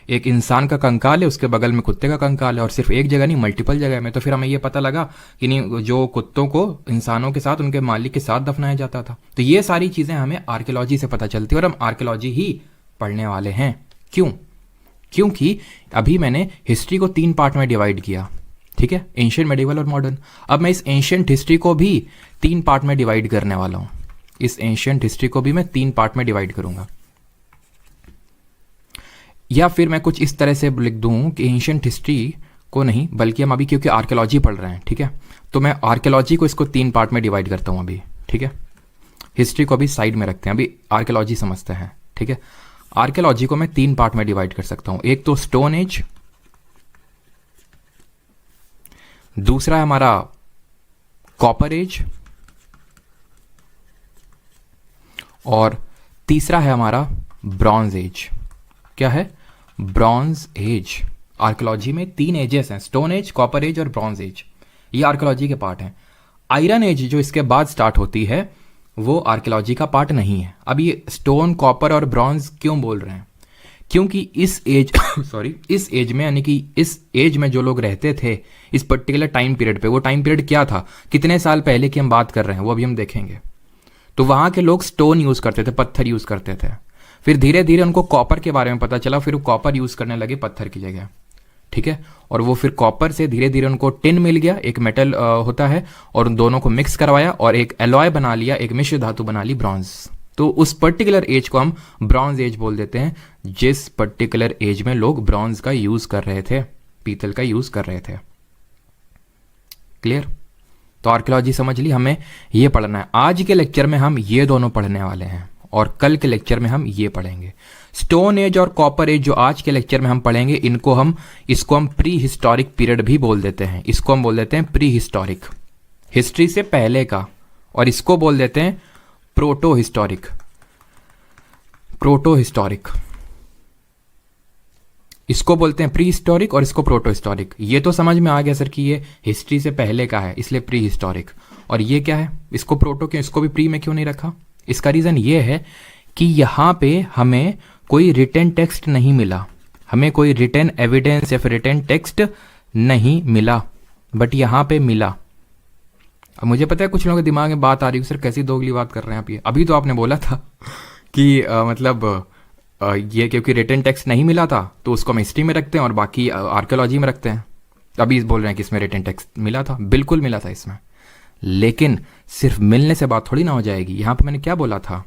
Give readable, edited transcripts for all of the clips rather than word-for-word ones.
एक इंसान का कंकाल है, उसके बगल में कुत्ते का कंकाल है, और सिर्फ एक जगह नहीं मल्टीपल जगह में। तो फिर हमें ये पता लगा कि नहीं, जो कुत्तों को इंसानों के साथ उनके मालिक के साथ दफनाया जाता था। तो ये सारी चीज़ें हमें आर्कियोलॉजी से पता चलती है और हम आर्कियोलॉजी ही पढ़ने वाले हैं। क्यों? क्योंकि अभी मैंने हिस्ट्री को 3 पार्ट में डिवाइड किया, ठीक है, एंशिएंट, मेडिवल और मॉडर्न। अब मैं इस एंशिएंट हिस्ट्री को भी 3 पार्ट में डिवाइड करने वाला हूं। इस एंशिएंट हिस्ट्री को भी मैं 3 पार्ट में डिवाइड करूंगा, या फिर मैं कुछ इस तरह से लिख दूं कि एंशिएंट हिस्ट्री को नहीं, बल्कि हम अभी क्योंकि आर्कियोलॉजी पढ़ रहे हैं, ठीक है, तो मैं आर्कियोलॉजी को इसको 3 पार्ट में डिवाइड करता हूं अभी, ठीक है। हिस्ट्री को अभी साइड में रखते हैं, अभी आर्कियोलॉजी समझते हैं, ठीक है। आर्कियोलॉजी को मैं 3 पार्ट में डिवाइड कर सकता हूं। एक तो स्टोन एज, दूसरा है हमारा कॉपर एज, और तीसरा है हमारा ब्रॉन्ज एज। क्या है? Bronze age. आर्कियोलॉजी में 3 एजेस हैं, स्टोन एज, कॉपर एज और ब्रॉन्ज एज। ये आर्कियोलॉजी के पार्ट हैं। आयरन एज जो इसके बाद स्टार्ट होती है वो आर्कियोलॉजी का पार्ट नहीं है। अब ये स्टोन, कॉपर और ब्रॉन्ज क्यों बोल रहे हैं? क्योंकि इस एज सॉरी, इस एज में, यानी कि इस एज में जो लोग रहते थे इस पर्टिकुलर टाइम पीरियड पे, वो टाइम पीरियड क्या था, कितने साल पहले की हम बात कर रहे हैं, वो अभी हम देखेंगे। तो वहां के लोग स्टोन यूज करते थे, पत्थर यूज करते थे। फिर धीरे धीरे उनको कॉपर के बारे में पता चला, फिर वो कॉपर यूज करने लगे पत्थर की जगह, ठीक है। और वो फिर कॉपर से धीरे धीरे उनको टिन मिल गया, एक मेटल होता है, और उन दोनों को मिक्स करवाया और एक एलॉय बना लिया, एक मिश्र धातु बना ली, ब्रॉन्ज। तो उस पर्टिकुलर एज को हम ब्रॉन्ज एज बोल देते हैं, जिस पर्टिकुलर एज में लोग ब्रॉन्ज का यूज कर रहे थे, पीतल का यूज कर रहे थे। क्लियर? तो आर्कियोलॉजी समझ ली, हमें ये पढ़ना है। आज के लेक्चर में हम ये दोनों पढ़ने वाले हैं और कल के लेक्चर में हम ये पढ़ेंगे। स्टोन एज और कॉपर एज जो आज के लेक्चर में हम पढ़ेंगे, इसको हम प्री हिस्टोरिक पीरियड भी बोल देते हैं। इसको हम बोल देते हैं प्री हिस्टोरिक, हिस्ट्री से पहले का, और इसको बोल देते हैं प्रोटो हिस्टोरिक। प्रोटो हिस्टोरिक इसको बोलते हैं प्री हिस्टोरिक, और इसको प्रोटो हिस्टोरिक। ये तो समझ में आ गया सर कि ये हिस्ट्री से पहले का है, इसलिए प्री हिस्टोरिक। और ये क्या है, इसको प्रोटो क्यों, इसको भी प्री में क्यों नहीं रखा? इसका रीजन ये है कि यहां पे हमें कोई रिटन टेक्स्ट नहीं मिला, हमें कोई रिटन एविडेंस या फिर रिटन टेक्स्ट नहीं मिला, बट यहां पे मिला। अब मुझे पता है कुछ लोगों के दिमाग में बात आ रही है, सर कैसी दोगली बात कर रहे हैं आप ये? अभी तो आपने बोला था कि ये क्योंकि रिटन टेक्स्ट नहीं मिला था तो उसको हम हिस्ट्री में रखते हैं और बाकी आर्कियोलॉजी में रखते हैं। अभी बोल रहे हैं कि इसमें रिटन टेक्स्ट मिला था, बिल्कुल मिला था इसमें, लेकिन सिर्फ मिलने से बात थोड़ी ना हो जाएगी। यहां पे मैंने क्या बोला था,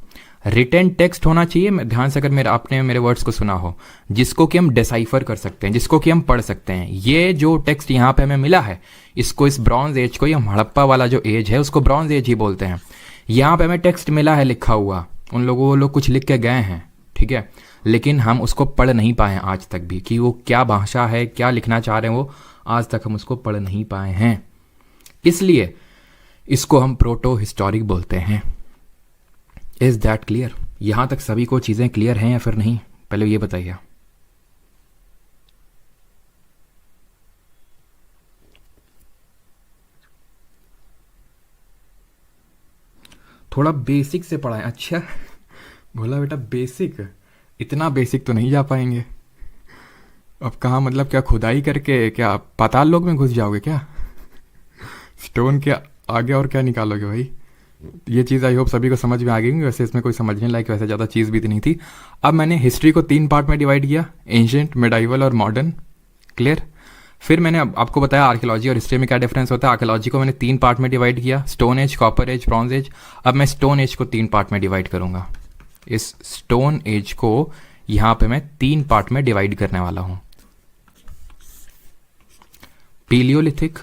रिटन टेक्स्ट होना चाहिए। ध्यान से अगर आपने मेरे वर्ड्स को सुना हो, जिसको कि हम डिसाइफर कर सकते हैं, जिसको कि हम पढ़ सकते हैं। ये जो टेक्स्ट यहाँ पे हमें मिला है, इसको, इस ब्रॉन्ज एज को, या हड़प्पा वाला जो एज है उसको ब्रॉन्ज एज ही बोलते हैं। यहाँ पे हमें टेक्स्ट मिला है लिखा हुआ, उन लोगों, वो लोग कुछ लिख के गए हैं, ठीक है, लेकिन हम उसको पढ़ नहीं पाए आज तक भी, कि वो क्या भाषा है, क्या लिखना चाह रहे हैं, वो आज तक हम उसको पढ़ नहीं पाए हैं। इसलिए इसको हम प्रोटो हिस्टोरिक बोलते हैं। Is that clear? यहां तक सभी को चीजें क्लियर हैं या फिर नहीं? पहले ये बताइए। थोड़ा बेसिक से पढ़ाएं। अच्छा बोला बेटा बेसिक, इतना बेसिक तो नहीं जा पाएंगे। अब कहाँ, मतलब क्या खुदाई करके क्या पाताल लोक में घुस जाओगे क्या? स्टोन के आगे और क्या निकालोगे भाई? ये चीज़ आई होप सभी को समझ में आ गई होंगी। वैसे इसमें कोई समझने लायक वैसे ज़्यादा चीज़ भी नहीं थी। अब मैंने हिस्ट्री को 3 पार्ट में डिवाइड किया, एंशिएंट, मिडाइवल और मॉडर्न। क्लियर? फिर मैंने आपको बताया आर्कियोलॉजी और हिस्ट्री में क्या डिफरेंस होता है। आर्कियोलॉजी को मैंने 3 पार्ट में डिवाइड किया, stone age, copper age, bronze age. अब मैं स्टोन एज को 3 पार्ट में डिवाइड करूंगा। इस स्टोन एज को यहां पे मैं 3 पार्ट में डिवाइड करने वाला हूं। पीलियोलिथिक,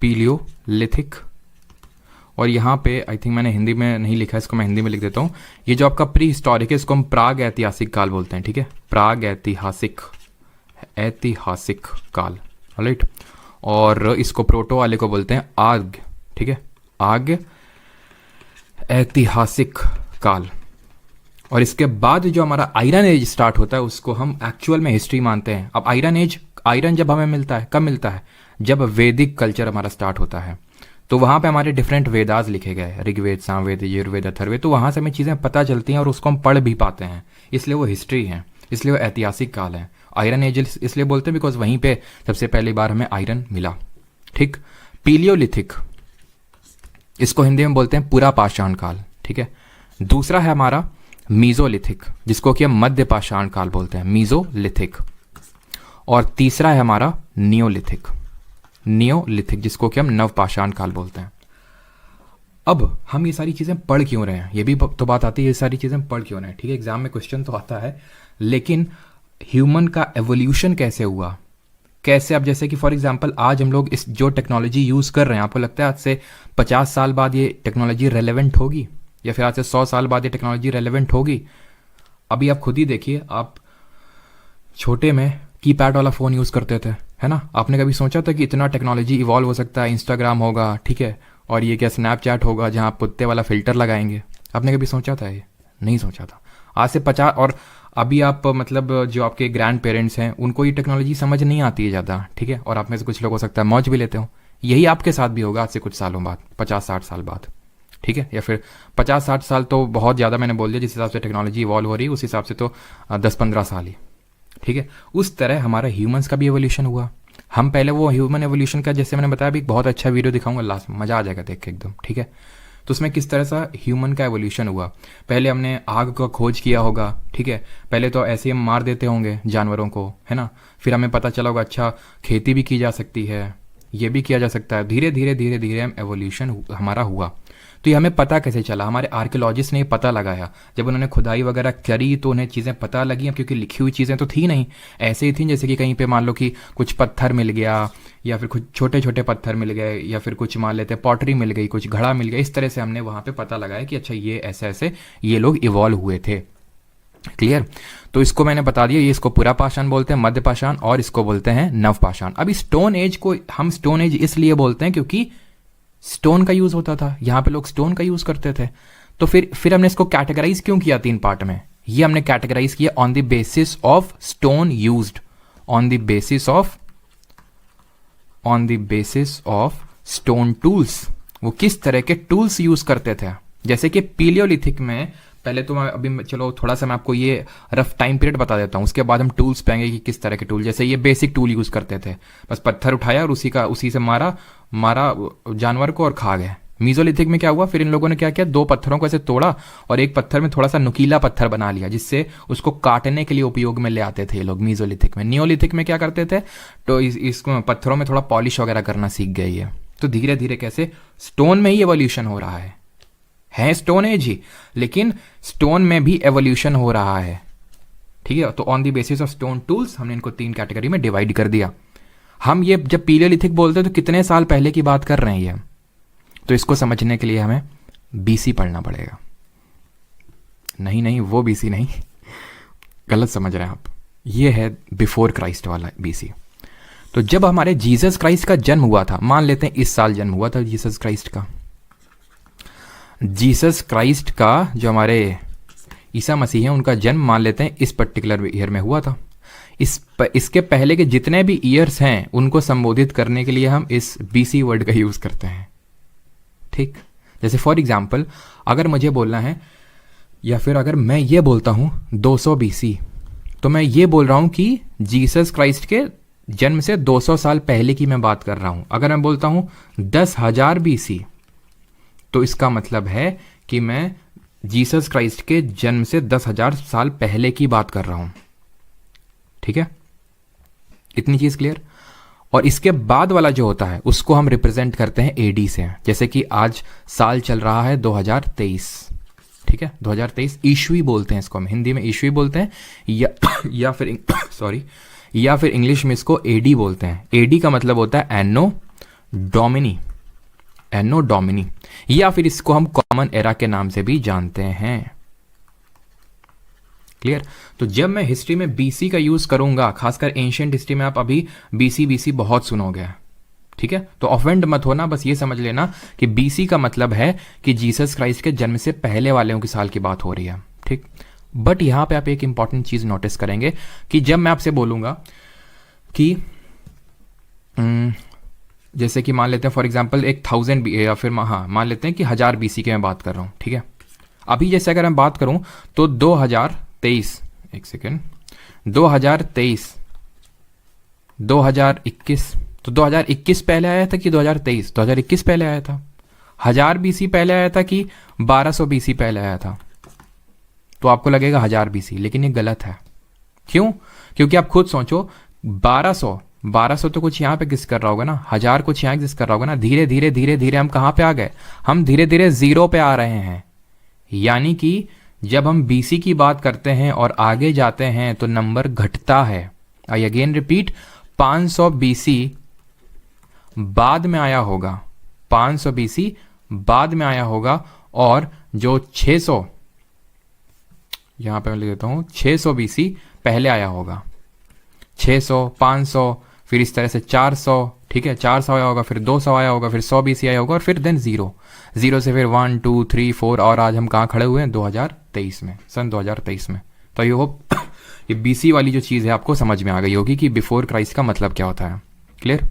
पीलियोलिथिक, और यहां पे आई थिंक मैंने हिंदी में नहीं लिखा है, इसको मैं हिंदी में लिख देता हूं। ये जो आपका प्री हिस्टोरिक है, इसको हम प्राग ऐतिहासिक काल बोलते हैं, ठीक है, प्राग ऐतिहासिक, ऐतिहासिक काल, राइट। और इसको प्रोटो वाले को बोलते हैं आग, ठीक है, आग ऐतिहासिक काल। और इसके बाद जो हमारा आयरन एज स्टार्ट होता है उसको हम एक्चुअल में हिस्ट्री मानते हैं। अब आयरन एज, आयरन जब हमें मिलता है, कब मिलता है? जब वैदिक कल्चर हमारा स्टार्ट होता है। तो वहां पे हमारे डिफरेंट वेदास लिखे गए, ऋग्वेद, सामवेद, यजुर्वेद, अथर्ववेद। तो वहां से हमें चीजें पता चलती हैं और उसको हम पढ़ भी पाते हैं, इसलिए वो हिस्ट्री है। इसलिए वो ऐतिहासिक काल है। आयरन एज इसलिए बोलते हैं बिकॉज वहीं पे सबसे पहली बार हमें आयरन मिला। ठीक। पीलियोलिथिक, इसको हिंदी में बोलते हैं पूरा पाषाण काल। ठीक है। दूसरा है हमारा मीजोलिथिक, जिसको कि हम मध्य पाषाण काल बोलते हैं, मीजोलिथिक। और तीसरा है हमारा नियोलिथिक, नियोलिथिक जिसको कि हम नवपाषाण काल बोलते हैं। अब हम ये सारी चीज़ें पढ़ क्यों रहे हैं, ये भी तो बात आती है, ये सारी चीज़ें पढ़ क्यों रहे हैं। ठीक है, एग्जाम में क्वेश्चन तो आता है, लेकिन ह्यूमन का एवोल्यूशन कैसे हुआ, कैसे, अब जैसे कि फॉर एग्जांपल आज हम लोग इस जो टेक्नोलॉजी यूज़ कर रहे हैं, आपको लगता है आज से 50 साल बाद ये टेक्नोलॉजी रेलेवेंट होगी, या फिर आज से 100 साल बाद ये टेक्नोलॉजी रेलेवेंट होगी? अभी आप खुद ही देखिए, आप छोटे में कीपैड वाला फ़ोन यूज़ करते थे, है ना? आपने कभी सोचा था कि इतना टेक्नोलॉजी इवॉल्व हो सकता है, इंस्टाग्राम होगा, ठीक है, और ये क्या स्नैपचैट होगा जहाँ आप कुत्ते वाला फ़िल्टर लगाएंगे? आपने कभी सोचा था? ये नहीं सोचा था। आज से 50, और अभी आप मतलब जो आपके ग्रैंड पेरेंट्स हैं उनको ये टेक्नोलॉजी समझ नहीं आती है ज़्यादा, ठीक है, और आप में से कुछ लोग हो सकता है मौज भी लेते हो। यही आपके साथ भी होगा आज से कुछ सालों बाद, 50-60 साल बाद, ठीक है, या फिर 50-60 साल तो बहुत ज़्यादा मैंने बोल दिया, जिस हिसाब से टेक्नोलॉजी इवॉल्व हो रही है उस हिसाब से तो 10-15 साल ही, ठीक है। उस तरह हमारा ह्यूमंस का भी एवोल्यूशन हुआ। हम पहले वो ह्यूमन एवोल्यूशन का, जैसे मैंने बताया, भी बहुत अच्छा वीडियो दिखाऊंगा लास्ट में, मज़ा आ जाएगा देख के एकदम, ठीक है। तो उसमें किस तरह सा ह्यूमन का एवोल्यूशन हुआ। पहले हमने आग का खोज किया होगा, ठीक है, पहले तो ऐसे ही हम मार देते होंगे जानवरों को, है ना, फिर हमें पता चला होगा अच्छा खेती भी की जा सकती है, ये भी किया जा सकता है। धीरे धीरे धीरे धीरे हम एवोल्यूशन हमारा हुआ। तो ये हमें पता कैसे चला? हमारे आर्कियोलॉजिस्ट ने ये पता लगाया, जब उन्होंने खुदाई वगैरह करी तो उन्हें चीज़ें पता लगी, क्योंकि लिखी हुई चीज़ें तो थी नहीं, ऐसे ही थी जैसे कि कहीं पे मान लो कि कुछ पत्थर मिल गया, या फिर कुछ छोटे छोटे पत्थर मिल गए, या फिर कुछ मान लेते पॉटरी मिल गई, कुछ घड़ा मिल गया, इस तरह से हमने वहाँ पे पता लगाया कि अच्छा ये ऐसे ऐसे ये लोग इवॉल्व हुए थे। क्लियर? तो इसको मैंने बता दिया, ये इसको पूरा पाषाण बोलते हैं, मध्य पाषाण, और इसको बोलते हैं नवपाषाण। अभी स्टोन एज को हम स्टोन एज इसलिए बोलते हैं क्योंकि स्टोन का यूज होता था, यहां पे लोग स्टोन का यूज करते थे। तो फिर हमने इसको कैटेगराइज क्यों किया 3 पार्ट में? ये हमने कैटेगराइज किया on the basis of stone used, on the basis of stone tools. वो किस तरह के टूल्स यूज करते थे। जैसे कि पीलियोलिथिक में, पहले तो मैं अभी चलो थोड़ा सा मैं आपको ये रफ टाइम पीरियड बता देता हूँ, उसके बाद हम टूल्स पाएंगे कि किस तरह के टूल। जैसे ये बेसिक टूल यूज करते थे, बस पत्थर उठाया और उसी से मारा जानवर को और खा गए। मीजोलिथिक में क्या हुआ, फिर इन लोगों ने क्या किया, 2 पत्थरों को ऐसे तोड़ा और एक पत्थर में थोड़ा सा नुकीला पत्थर बना लिया, जिससे उसको काटने के लिए उपयोग में ले आते थे ये लोग मीजोलिथिक में। नियोलिथिक में क्या करते थे, तो इस पत्थरों में थोड़ा पॉलिश वगैरह करना सीख गए ये। तो धीरे धीरे कैसे स्टोन में ही एवोल्यूशन हो रहा है स्टोन एज ही, लेकिन स्टोन में भी एवोल्यूशन हो रहा है, ठीक है। तो on the basis of stone tools हमने इनको 3 कैटेगरी में डिवाइड कर दिया। हम ये जब पीलियोलिथिक बोलते हैं तो कितने साल पहले की बात कर रहे हैं ये? तो इसको समझने के लिए हमें बीसी पढ़ना पड़ेगा। नहीं वो बीसी नहीं, गलत समझ रहे हैं आप, ये है बिफोर क्राइस्ट वाला बीसी। तो जब हमारे जीसस क्राइस्ट का जन्म हुआ था, मान लेते हैं इस साल जन्म हुआ था जीसस क्राइस्ट का जो हमारे ईसा मसीह हैं उनका जन्म मान लेते हैं इस पर्टिकुलर ईयर में हुआ था। इसके पहले के जितने भी ईयर्स हैं उनको संबोधित करने के लिए हम इस बीसी वर्ड का यूज करते हैं, ठीक। जैसे फॉर एग्जाम्पल अगर मुझे बोलना है, या फिर अगर मैं ये बोलता हूं 200 बीसी, तो मैं ये बोल रहा हूं कि जीसस क्राइस्ट के जन्म से 200 साल पहले की मैं बात कर रहा हूं। अगर मैं बोलता हूं 10,000 बीसी, तो इसका मतलब है कि मैं जीसस क्राइस्ट के जन्म से 10,000 साल पहले की बात कर रहा हूं, ठीक है। इतनी चीज क्लियर। और इसके बाद वाला जो होता है उसको हम रिप्रेजेंट करते हैं एडी से। जैसे कि आज साल चल रहा है 2023, ठीक है, 2023 ईस्वी बोलते हैं इसको, हम हिंदी में ईस्वी बोलते हैं, या फिर इंग्लिश में इसको एडी बोलते हैं। एडी का मतलब होता है एनो डोमिनी, या फिर इसको हम कॉमन एरा के नाम से भी जानते हैं। क्लियर? तो जब मैं हिस्ट्री में बीसी का यूज करूंगा, खासकर एंशिएंट हिस्ट्री में आप अभी बीसी बहुत सुनोगे, ठीक है। तो ऑफेंड मत होना, बस ये समझ लेना कि बीसी का मतलब है कि जीसस क्राइस्ट के जन्म से पहले वाले की साल की बात हो रही है, ठीक। बट यहां पे आप एक इंपॉर्टेंट चीज नोटिस करेंगे कि जब मैं आपसे बोलूंगा कि जैसे कि मान लेते हैं फॉर एग्जाम्पल 1000 या फिर मान लेते हैं कि 1000 बीसी की मैं बात कर रहा हूं, ठीक है। अभी जैसे अगर मैं बात करूं तो 2023, एक सेकेंड, 2023, 2021, तो 2021 पहले आया था कि 2023? 2021 पहले आया था। 1000 बीसी पहले आया था कि 1200 बीसी पहले आया था? तो आपको लगेगा 1000 बीसी, लेकिन ये गलत है। क्यों? क्योंकि आप खुद सोचो, 1200 तो कुछ यहाँ पे एग्जिस्ट कर रहा होगा ना, 1000 कुछ यहाँ एग्जिस्ट कर रहा होगा ना। धीरे धीरे धीरे धीरे हम कहाँ पे आ गए? हम धीरे धीरे 0 पे आ रहे हैं। यानी कि जब हम बीसी की बात करते हैं और आगे जाते हैं तो नंबर घटता है। आई अगेन रिपीट, 500 बीसी बाद में आया होगा, 500 बीसी बाद में आया होगा, और जो 600, यहां पे मैं लिख देता हूं, 600 बीसी पहले आया होगा। 600, 500, फिर इस तरह से 400, ठीक है, 400 आया होगा, फिर 200 आया होगा, फिर 100 बीसी आया होगा, और फिर देन 0 से फिर 1 2 3 4, और आज हम कहाँ खड़े हुए हैं? 2023 में, सन 2023 में। तो ये होप ये बीसी वाली जो चीज़ है आपको समझ में आ गई होगी कि बिफोर क्राइस्ट का मतलब क्या होता है। क्लियर?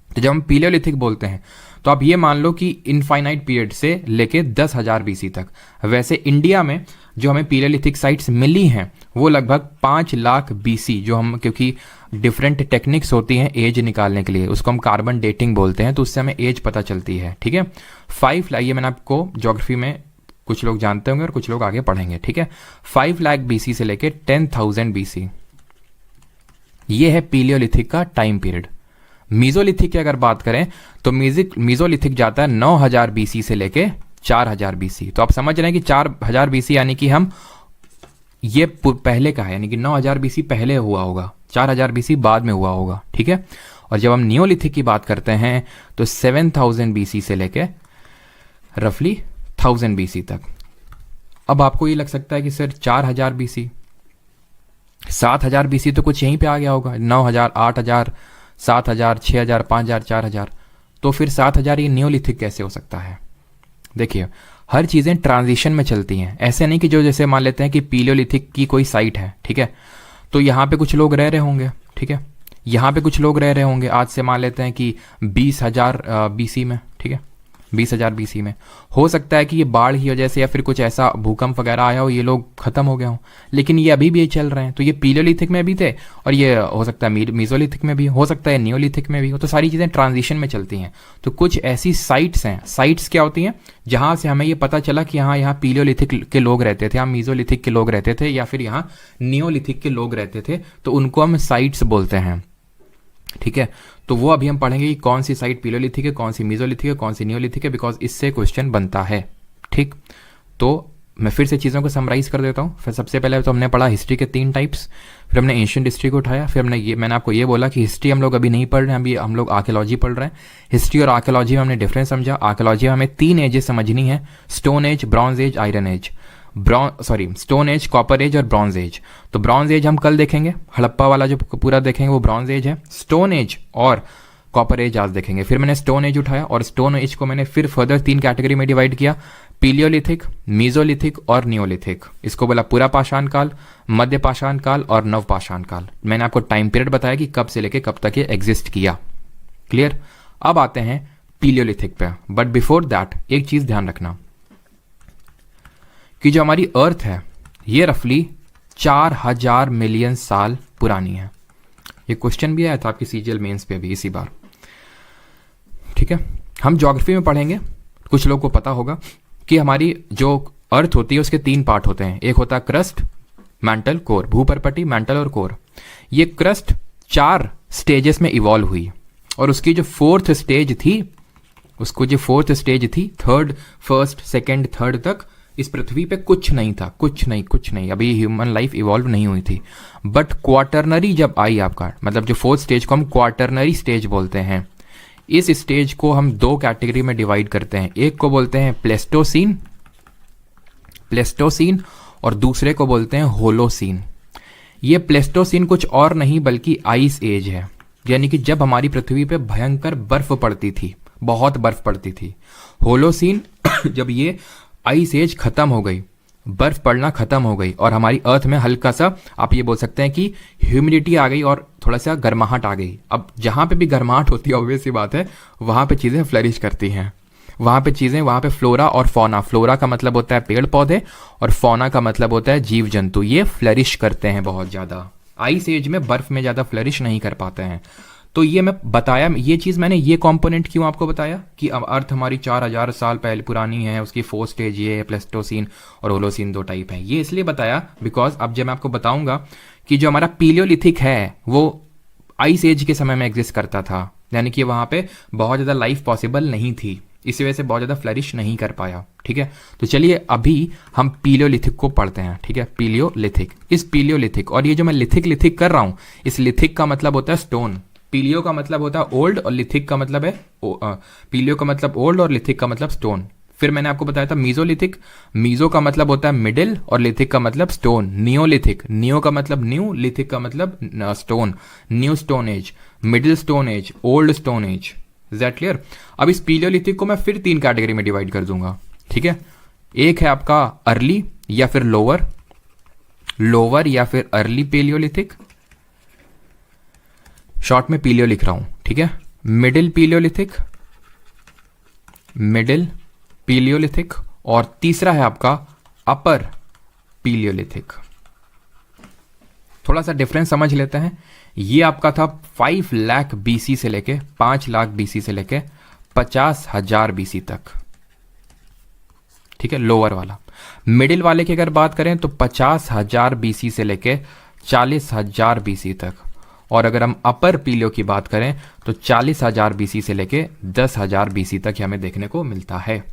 तो जब हम पीलियोलिथिक बोलते हैं तो आप ये मान लो कि इनफाइनाइट पीरियड से लेके 10,000 बीसी तक। वैसे इंडिया में जो हमें पीलियोलिथिक साइट्स मिली हैं वो लगभग 5 लाख बीसी, जो हम, क्योंकि डिफरेंट टेक्निक्स होती हैं एज निकालने के लिए, उसको हम कार्बन डेटिंग बोलते हैं, तो उससे हमें एज पता चलती है। ठीक है, 5 लाख, ये मैंने आपको ज्योग्राफी में कुछ लोग जानते होंगे और कुछ लोग आगे पढ़ेंगे। ठीक है, 5 लाख बीसी से लेके 10,000 बीसी, ये है पीलियोलिथिक का टाइम पीरियड। मीजोलिथिक की अगर बात करें तो मीजोलिथिक जाता है 9,000 बीसी से लेके 4,000 बीसी। तो आप समझ रहे हैं कि 4,000 बीसी यानी कि हम, ये पहले का है, यानी कि 9,000 बीसी पहले हुआ होगा, 4,000 बीसी बाद में हुआ होगा। ठीक है, और जब हम नियोलिथिक की बात करते हैं तो 7,000 बीसी से लेके रफली 1000 बीसी तक। अब आपको ये लग सकता है कि सर 4,000 बीसी, 7,000 बीसी तो कुछ यहीं पे आ गया होगा, 9,000, 8,000, 7,000, 6,000, 5,000, 4,000, तो फिर 7,000 ये नियोलिथिक कैसे हो सकता है? देखिए, हर चीज़ें ट्रांजिशन में चलती हैं। ऐसे नहीं कि जो जैसे मान लेते हैं कि पीलियोलिथिक की कोई साइट है, ठीक है, तो यहाँ पे कुछ लोग रह रहे होंगे, ठीक है, यहाँ पे कुछ लोग रह रहे होंगे, आज से मान लेते हैं कि 20,000 बीसी में, ठीक है, 20,000 बीसी में हो सकता है कि ये बाढ़ की वजह से या फिर कुछ ऐसा भूकंप वगैरह आया हो, ये लोग खत्म हो गए हों, लेकिन ये अभी भी चल रहे हैं। तो ये पीलियोलिथिक में भी थे, और ये हो सकता है मीजोलिथिक में भी हो सकता है, नियोलिथिक में भी हो। तो सारी चीज़ें ट्रांजिशन में चलती हैं। तो कुछ ऐसी साइट्स हैं, साइट्स क्या होती हैं जहाँ से हमें ये पता चला कि हाँ, यहाँ पीलियोलिथिक के लोग रहते थे, यहाँ मीजोलिथिक के लोग रहते थे, या फिर यहाँ नियोलिथिक के लोग रहते थे, तो उनको हम साइट्स बोलते हैं। ठीक है, तो वो अभी हम पढ़ेंगे कि कौन सी साइट पीलियोलिथिक है, कौन सी मीजोलिथिक है, कौन सी नियोलिथिक है, बिकॉज इससे क्वेश्चन बनता है। ठीक, तो मैं फिर से चीज़ों को समराइज कर देता हूँ। फिर सबसे पहले तो हमने पढ़ा हिस्ट्री के 3 टाइप्स, फिर हमने एंशिएंट हिस्ट्री को उठाया, फिर मैंने आपको ये बोला कि हिस्ट्री हम लोग अभी नहीं पढ़ रहे हैं, अभी हम लोग आर्कियोलॉजी पढ़ रहे हैं। हिस्ट्री और आर्कियोलॉजी में हमने डिफरेंस समझा। आर्कियोलॉजी में हमें 3 एजेस समझनी है, stone age, bronze age, iron age, stone age, copper age और ब्रॉन्ज एज। तो ब्रॉन्ज एज हम कल देखेंगे, हड़प्पा वाला जो पूरा देखेंगे वो ब्रॉन्ज एज है। स्टोन एज और कॉपर एज आज देखेंगे। फिर मैंने स्टोन एज उठाया, और स्टोन एज को मैंने फिर फर्दर 3 कैटेगरी में डिवाइड किया, पीलियोलिथिक, मीजोलिथिक और नियोलिथिक। इसको बोला पूरा पाषाण काल, मध्य पाषाण काल और नव पाषाण काल। मैंने आपको टाइम पीरियड बताया कि कब से लेके कब तक ये एग्जिस्ट किया। क्लियर? अब आते हैं पीलियोलिथिक पे, बट बिफोर दैट एक चीज ध्यान रखना कि जो हमारी अर्थ है ये रफली 4,000 मिलियन साल पुरानी है। ये क्वेश्चन भी आया था आपकी सीजीएल मेंस पे भी इसी बार। ठीक है, हम ज्योग्राफी में पढ़ेंगे, कुछ लोगों को पता होगा कि हमारी जो अर्थ होती है उसके 3 पार्ट होते हैं। एक होता है क्रस्ट, मैंटल, कोर, भूपर्पटी, मैंटल और कोर। ये क्रस्ट 4 स्टेजेस में इवॉल्व हुई, और उसकी जो 4th स्टेज थी, उसको जो 4th स्टेज थी, 3rd, 1st, 2nd, 3rd तक इस पृथ्वी पे कुछ नहीं था, कुछ नहीं, अभी ह्यूमन लाइफ इवॉल्व नहीं हुई थी। बट क्वार्टरनरी जब आई आपका, मतलब जो 4th स्टेज को हम क्वार्टरनरी स्टेज बोलते हैं, इस स्टेज को हम 2 कैटेगरी में डिवाइड करते हैं। एक को बोलते हैं प्लेस्टोसीन और दूसरे को बोलते हैं होलोसीन। ये प्लेस्टोसीन कुछ और नहीं बल्कि आइस एज है, यानी कि जब हमारी पृथ्वी पे भयंकर बर्फ पड़ती थी, बहुत बर्फ पड़ती थी। होलोसीन जब ये आइस एज खत्म हो गई, बर्फ पड़ना खत्म हो गई, और हमारी अर्थ में हल्का सा, आप ये बोल सकते हैं कि ह्यूमिडिटी आ गई और थोड़ा सा गर्माहट आ गई। अब जहां पे भी गर्माहट होती है, ऑब्वियस सी बात है, वहां पे चीजें फ्लरिश करती हैं। वहाँ पे चीज़ें, वहाँ पे फ्लोरा और फौना, फ्लोरा का मतलब होता है पेड़ पौधे और फौना का मतलब होता है जीव जंतु, ये फ्लरिश करते हैं बहुत ज़्यादा। आइस एज में बर्फ़ में ज़्यादा फ्लरिश नहीं कर पाते हैं। तो ये मैं बताया, ये चीज़ मैंने ये कंपोनेंट क्यों आपको बताया कि अब अर्थ हमारी 4000 साल पहले पुरानी है, उसकी 4 स्टेज ये है, प्लेस्टोसीन और होलोसीन 2 टाइप है। ये इसलिए बताया बिकॉज अब जब मैं आपको बताऊंगा कि जो हमारा पीलियोलिथिक है वो आइस एज के समय में एग्जिस्ट करता था, यानी कि वहाँ पे बहुत ज़्यादा लाइफ पॉसिबल नहीं थी, इसी वजह से बहुत ज़्यादा फ्लरिश नहीं कर पाया। ठीक है, तो चलिए अभी हम पीलियोलिथिक को पढ़ते हैं। ठीक है, पीलियोलिथिक, इस पीलियोलिथिक, और ये जो मैं लिथिक कर रहा हूँ, इस लिथिक का मतलब होता है स्टोन। पीलियो का मतलब होता है ओल्ड और लिथिक का मतलब है पीलियो का मतलब ओल्ड और लिथिक का मतलब स्टोन। फिर मैंने आपको बताया था मीजोलिथिक, मीजो का मतलब होता है मिडिल और लिथिक का मतलब स्टोन। नियोलिथिक, नियो का मतलब न्यू, लिथिक का मतलब stone. New stone as, middle stone age, old stone as. Is that clear? अब इस पीलियोलिथिक को मैं फिर 3 कैटेगरी में डिवाइड कर दूंगा। ठीक है, एक है आपका अर्ली या फिर लोअर, लोअर या फिर अर्ली पेलियोलिथिक, शॉर्ट में पीलियो लिख रहा हूं। ठीक है, मिडिल पीलियोलिथिक, मिडिल पीलियोलिथिक, और तीसरा है आपका अपर पीलियोलिथिक। थोड़ा सा डिफरेंस समझ लेते हैं। ये आपका था 5 लाख बीसी से लेके 5 लाख बीसी से लेके 50,000 बीसी तक। ठीक है, लोअर वाला। मिडिल वाले की अगर बात करें तो 50,000 बीसी से लेके 40,000 बीसी तक, और अगर हम अपर पीलियो की बात करें तो 40,000 बीसी से लेके 10,000 बीसी तक हमें देखने को मिलता है।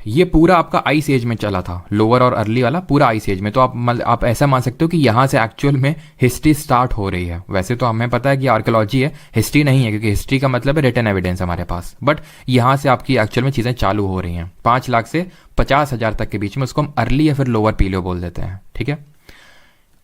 ये पूरा आपका आइस एज में चला था, लोअर और अर्ली वाला पूरा आइस एज में। तो आप ऐसा मान सकते हो कि यहां से एक्चुअल में हिस्ट्री स्टार्ट हो रही है। वैसे तो हमें पता है कि आर्कियोलॉजी है, हिस्ट्री नहीं है, क्योंकि हिस्ट्री का मतलब है रिटन एविडेंस हमारे पास, बट यहां से आपकी एक्चुअल में चीजें चालू हो रही हैं। 5 लाख से 50,000 तक के बीच में उसको हम अर्ली या फिर लोअर पीलियो बोल देते हैं। ठीक है,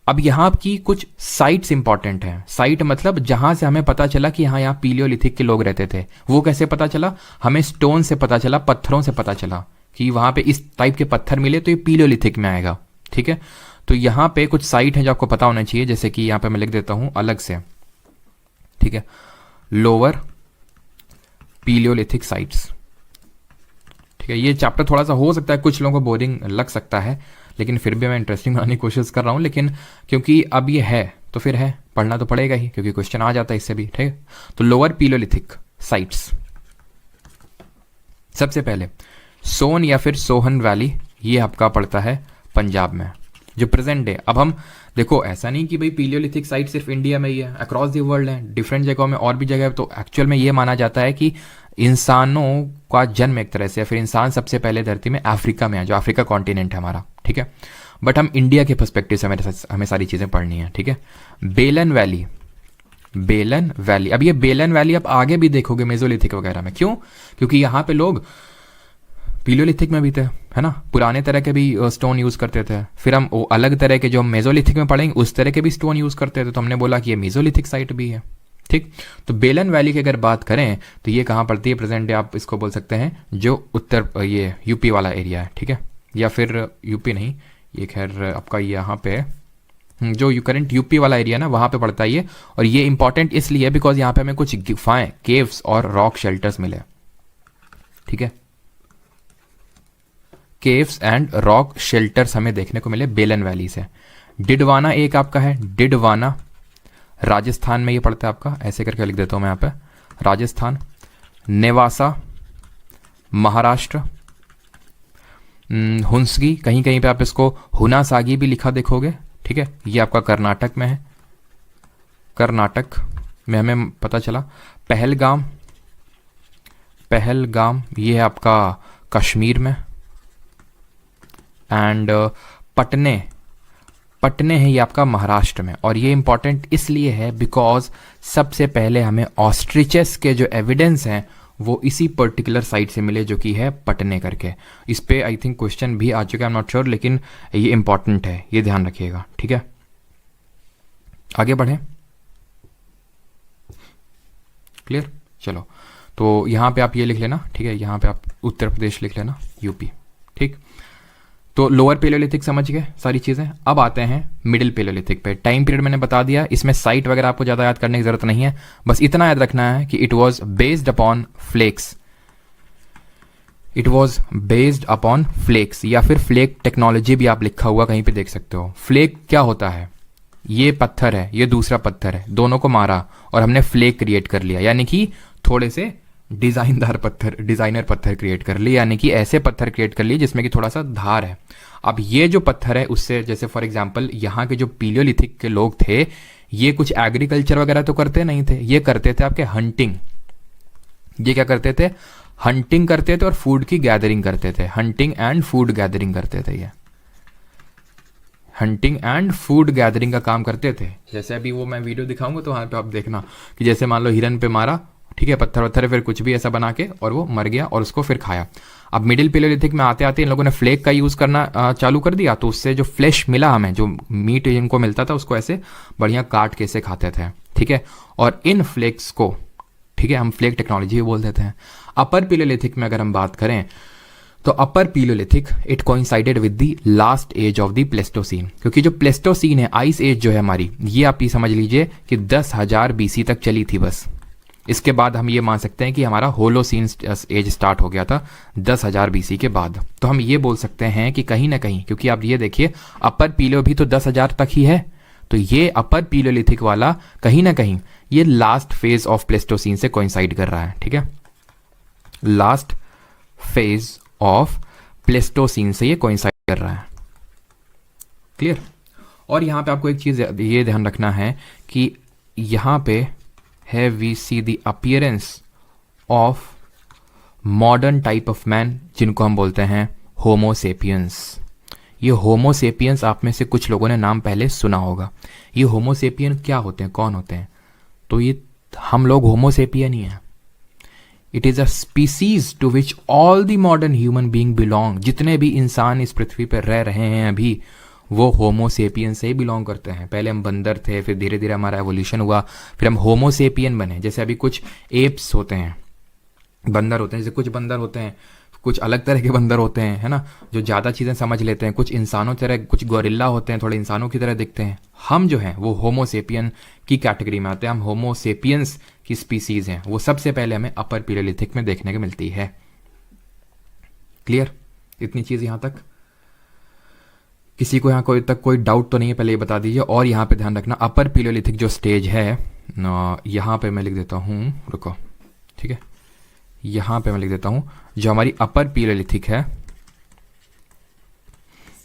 अब यहाँ की कुछ साइट्स इंपॉर्टेंट हैं। साइट मतलब जहां से हमें पता चला कि हाँ, यहाँ पीलियोलिथिक के लोग रहते थे। वो कैसे पता चला? हमें स्टोन से पता चला, पत्थरों से पता चला कि वहां पे इस टाइप के पत्थर मिले तो ये पीलियोलिथिक में आएगा। ठीक है, तो यहाँ पे कुछ साइट हैं जो आपको पता होना चाहिए, जैसे कि यहाँ पे मैं लिख देता हूं अलग से। ठीक है, लोअर पीलियोलिथिक साइट्स। ठीक है, ये चैप्टर थोड़ा सा हो सकता है कुछ लोगों को बोरिंग लग सकता है, लेकिन फिर भी मैं इंटरेस्टिंग बनाने की कोशिश कर रहा हूं। लेकिन क्योंकि अब ये है तो फिर है, पढ़ना तो पड़ेगा ही, क्योंकि क्वेश्चन आ जाता है इससे भी। ठीक है, तो लोअर पीलियोलिथिक साइट्स, सबसे पहले सोन या फिर सोहन वैली, ये आपका पड़ता है पंजाब में, जो प्रेजेंट है। अब हम देखो, ऐसा नहीं कि भाई पीलियोलिथिक साइट सिर्फ इंडिया में ही है, अक्रॉस द वर्ल्ड है, डिफरेंट जगहों में और भी जगह है। तो एक्चुअल में ये माना जाता है कि इंसानों का जन्म एक तरह से, या फिर इंसान सबसे पहले धरती में अफ्रीका में है, जो अफ्रीका कॉन्टिनेंट है हमारा। ठीक है, बट हम इंडिया के पर्सपेक्टिव से हमें सारी चीजें पढ़नी है। ठीक है, बेलन वैली, बेलन वैली। अब ये बेलन वैली आप आगे भी देखोगे मेसोलिथिक वगैरह में। क्यों? क्योंकि यहाँ पे लोग पीलियोलिथिक में भी थे, है ना, पुराने तरह के भी स्टोन यूज करते थे। फिर हम वो अलग तरह के जो हम मेसोलिथिक में पढ़ेंगे उस तरह के भी स्टोन यूज करते थे, तो हमने बोला कि ये मेसोलिथिक साइट भी है। ठीक, तो बेलन वैली की अगर बात करें तो ये कहाँ पड़ती है? प्रेजेंट डे आप इसको बोल सकते हैं जो उत्तर, ये यूपी वाला एरिया है। ठीक है, या फिर यूपी नहीं, ये खैर आपका यहाँ पे जो करंट यूपी वाला एरिया ना, वहाँ पे पड़ता है ये। और ये इंपॉर्टेंट इसलिए है बिकॉज यहाँ पे हमें कुछ गुफाएं, केव्स और रॉक शेल्टर्स मिले। ठीक है, केव्स एंड रॉक शेल्टर्स हमें देखने को मिले बेलन वैली से। डिडवाना एक आपका है, डिडवाना राजस्थान में ये पड़ता है आपका, ऐसे करके लिख देता हूं मैं यहाँ पे, राजस्थान। नेवासा महाराष्ट्र। हुंसगी, कहीं कहीं पे आप इसको हुनासागी भी लिखा देखोगे। ठीक है, ये आपका कर्नाटक में है, कर्नाटक में हमें पता चला। पहलगाम, पहलगाम ये है आपका कश्मीर में। एंड पटने, पटने है ये आपका महाराष्ट्र में। और ये इंपॉर्टेंट इसलिए है बिकॉज सबसे पहले हमें ऑस्ट्रिचेस के जो एविडेंस हैं वो इसी पर्टिकुलर साइट से मिले, जो कि है पटने करके। इस पे आई थिंक क्वेश्चन भी आ चुका है, आई एम नॉट श्योर, लेकिन ये इंपॉर्टेंट है, ये ध्यान रखिएगा। ठीक है, आगे बढ़े, क्लियर? चलो, तो यहां पे आप ये लिख लेना। ठीक है, यहां पे आप उत्तर प्रदेश लिख लेना, यूपी। ठीक, तो लोअर पेलियोलिथिक समझ गए सारी चीजें। अब आते हैं मिडिल पेलियोलिथिक पे। टाइम पीरियड मैंने बता दिया, इसमें साइट वगैरह आपको ज्यादा याद करने की जरूरत नहीं है, बस इतना याद रखना है कि it was based upon flakes, it was based upon flakes, या फिर फ्लेक टेक्नोलॉजी भी आप लिखा हुआ कहीं पे देख सकते हो। फ्लेक क्या होता है, ये पत्थर है, ये दूसरा पत्थर है, दोनों को मारा और हमने फ्लेक क्रिएट कर लिया, यानी कि थोड़े से डिजाइनर पत्थर क्रिएट कर लिए, यानी कि ऐसे पत्थर क्रिएट कर लिए जिसमें कि थोड़ा सा धार है। अब ये जो पत्थर है उससे, जैसे फॉर एग्जांपल यहाँ के जो पीलियोलिथिक के लोग थे, ये कुछ एग्रीकल्चर वगैरह तो करते नहीं थे, ये करते थे आपके हंटिंग। ये क्या करते थे, हंटिंग करते थे और फूड की गैदरिंग करते थे, हंटिंग एंड फूड गैदरिंग करते थे। ये हंटिंग एंड फूड गैदरिंग का काम करते थे। जैसे अभी वो मैं वीडियो दिखाऊंगा तो वहां पे आप देखना कि जैसे मान लो हिरन पे मारा, ठीक है, पत्थर वत्थर फिर कुछ भी ऐसा बना के, और वो मर गया और उसको फिर खाया। अब मिडिल पेलियोलिथिक में आते आते इन लोगों ने फ्लेक का यूज करना चालू कर दिया, तो उससे जो फ्लैश मिला हमें, जो मीट इनको मिलता था, उसको ऐसे बढ़िया काट के ऐसे खाते थे, ठीक है। और इन फ्लेक्स को, ठीक है, हम फ्लेक टेक्नोलॉजी भी बोल देते हैं। अपर पेलियोलिथिक में अगर हम बात करें तो upper palaeolithic it coincided with the last age of the Pleistocene, क्योंकि जो प्लेस्टोसीन है, आइस एज जो है हमारी, ये आप ये समझ लीजिए कि 10,000 BC तक चली थी बस। इसके बाद हम ये मान सकते हैं कि हमारा होलोसीन एज स्टार्ट हो गया था 10,000 BC के बाद। तो हम ये बोल सकते हैं कि कहीं ना कहीं, क्योंकि आप ये देखिए अपर पीलियो भी तो 10,000 तक ही है, तो ये अपर पीलियोलिथिक वाला कहीं ना कहीं ये लास्ट फेज ऑफ प्लेस्टोसीन से कोइंसाइड कर रहा है, ठीक है, लास्ट फेज ऑफ प्लेस्टोसीन से ये कोइंसाइड कर रहा है। क्लियर। और यहां पे आपको एक चीज ये ध्यान रखना है कि यहां पे है we see the appearance of modern type of man, जिनको हम बोलते हैं होमोसेपियंस। ये होमोसेपियंस आप में से कुछ लोगों ने नाम पहले सुना होगा। ये होमोसेपियन क्या होते हैं, कौन होते हैं? तो ये हम लोग होमोसेपियन ही हैं। It is a species to which all the modern human being belong. जितने भी इंसान इस पृथ्वी पर रह रहे हैं अभी, वो होमोसेपियन से ही बिलोंग करते हैं। पहले हम बंदर थे, फिर धीरे धीरे हमारा एवोल्यूशन हुआ, फिर हम होमोसेपियन बने। जैसे अभी कुछ एप्स होते हैं, बंदर होते हैं, जैसे कुछ बंदर होते हैं, कुछ अलग तरह के बंदर होते हैं, है ना, जो ज़्यादा चीज़ें समझ लेते हैं। कुछ इंसानों तरह, कुछ गोरिल्ला होते हैं, थोड़े इंसानों की तरह दिखते हैं। हम जो हैं वो होमोसेपियन की कैटेगरी में आते हैं। हम होमोसेपियंस की स्पीसीज हैं। वो सबसे पहले हमें अपर पीलियोलिथिक में देखने को मिलती है। क्लियर, इतनी चीज़ यहाँ तक? किसी को यहाँ कोई डाउट तो नहीं है? पहले ये बता दीजिए। और यहाँ पे ध्यान रखना, अपर पीलियोलिथिक जो स्टेज है, यहाँ पे मैं लिख देता हूँ, रुको, ठीक है, यहाँ पे मैं लिख देता हूँ, जो हमारी अपर पीलियोलिथिक है,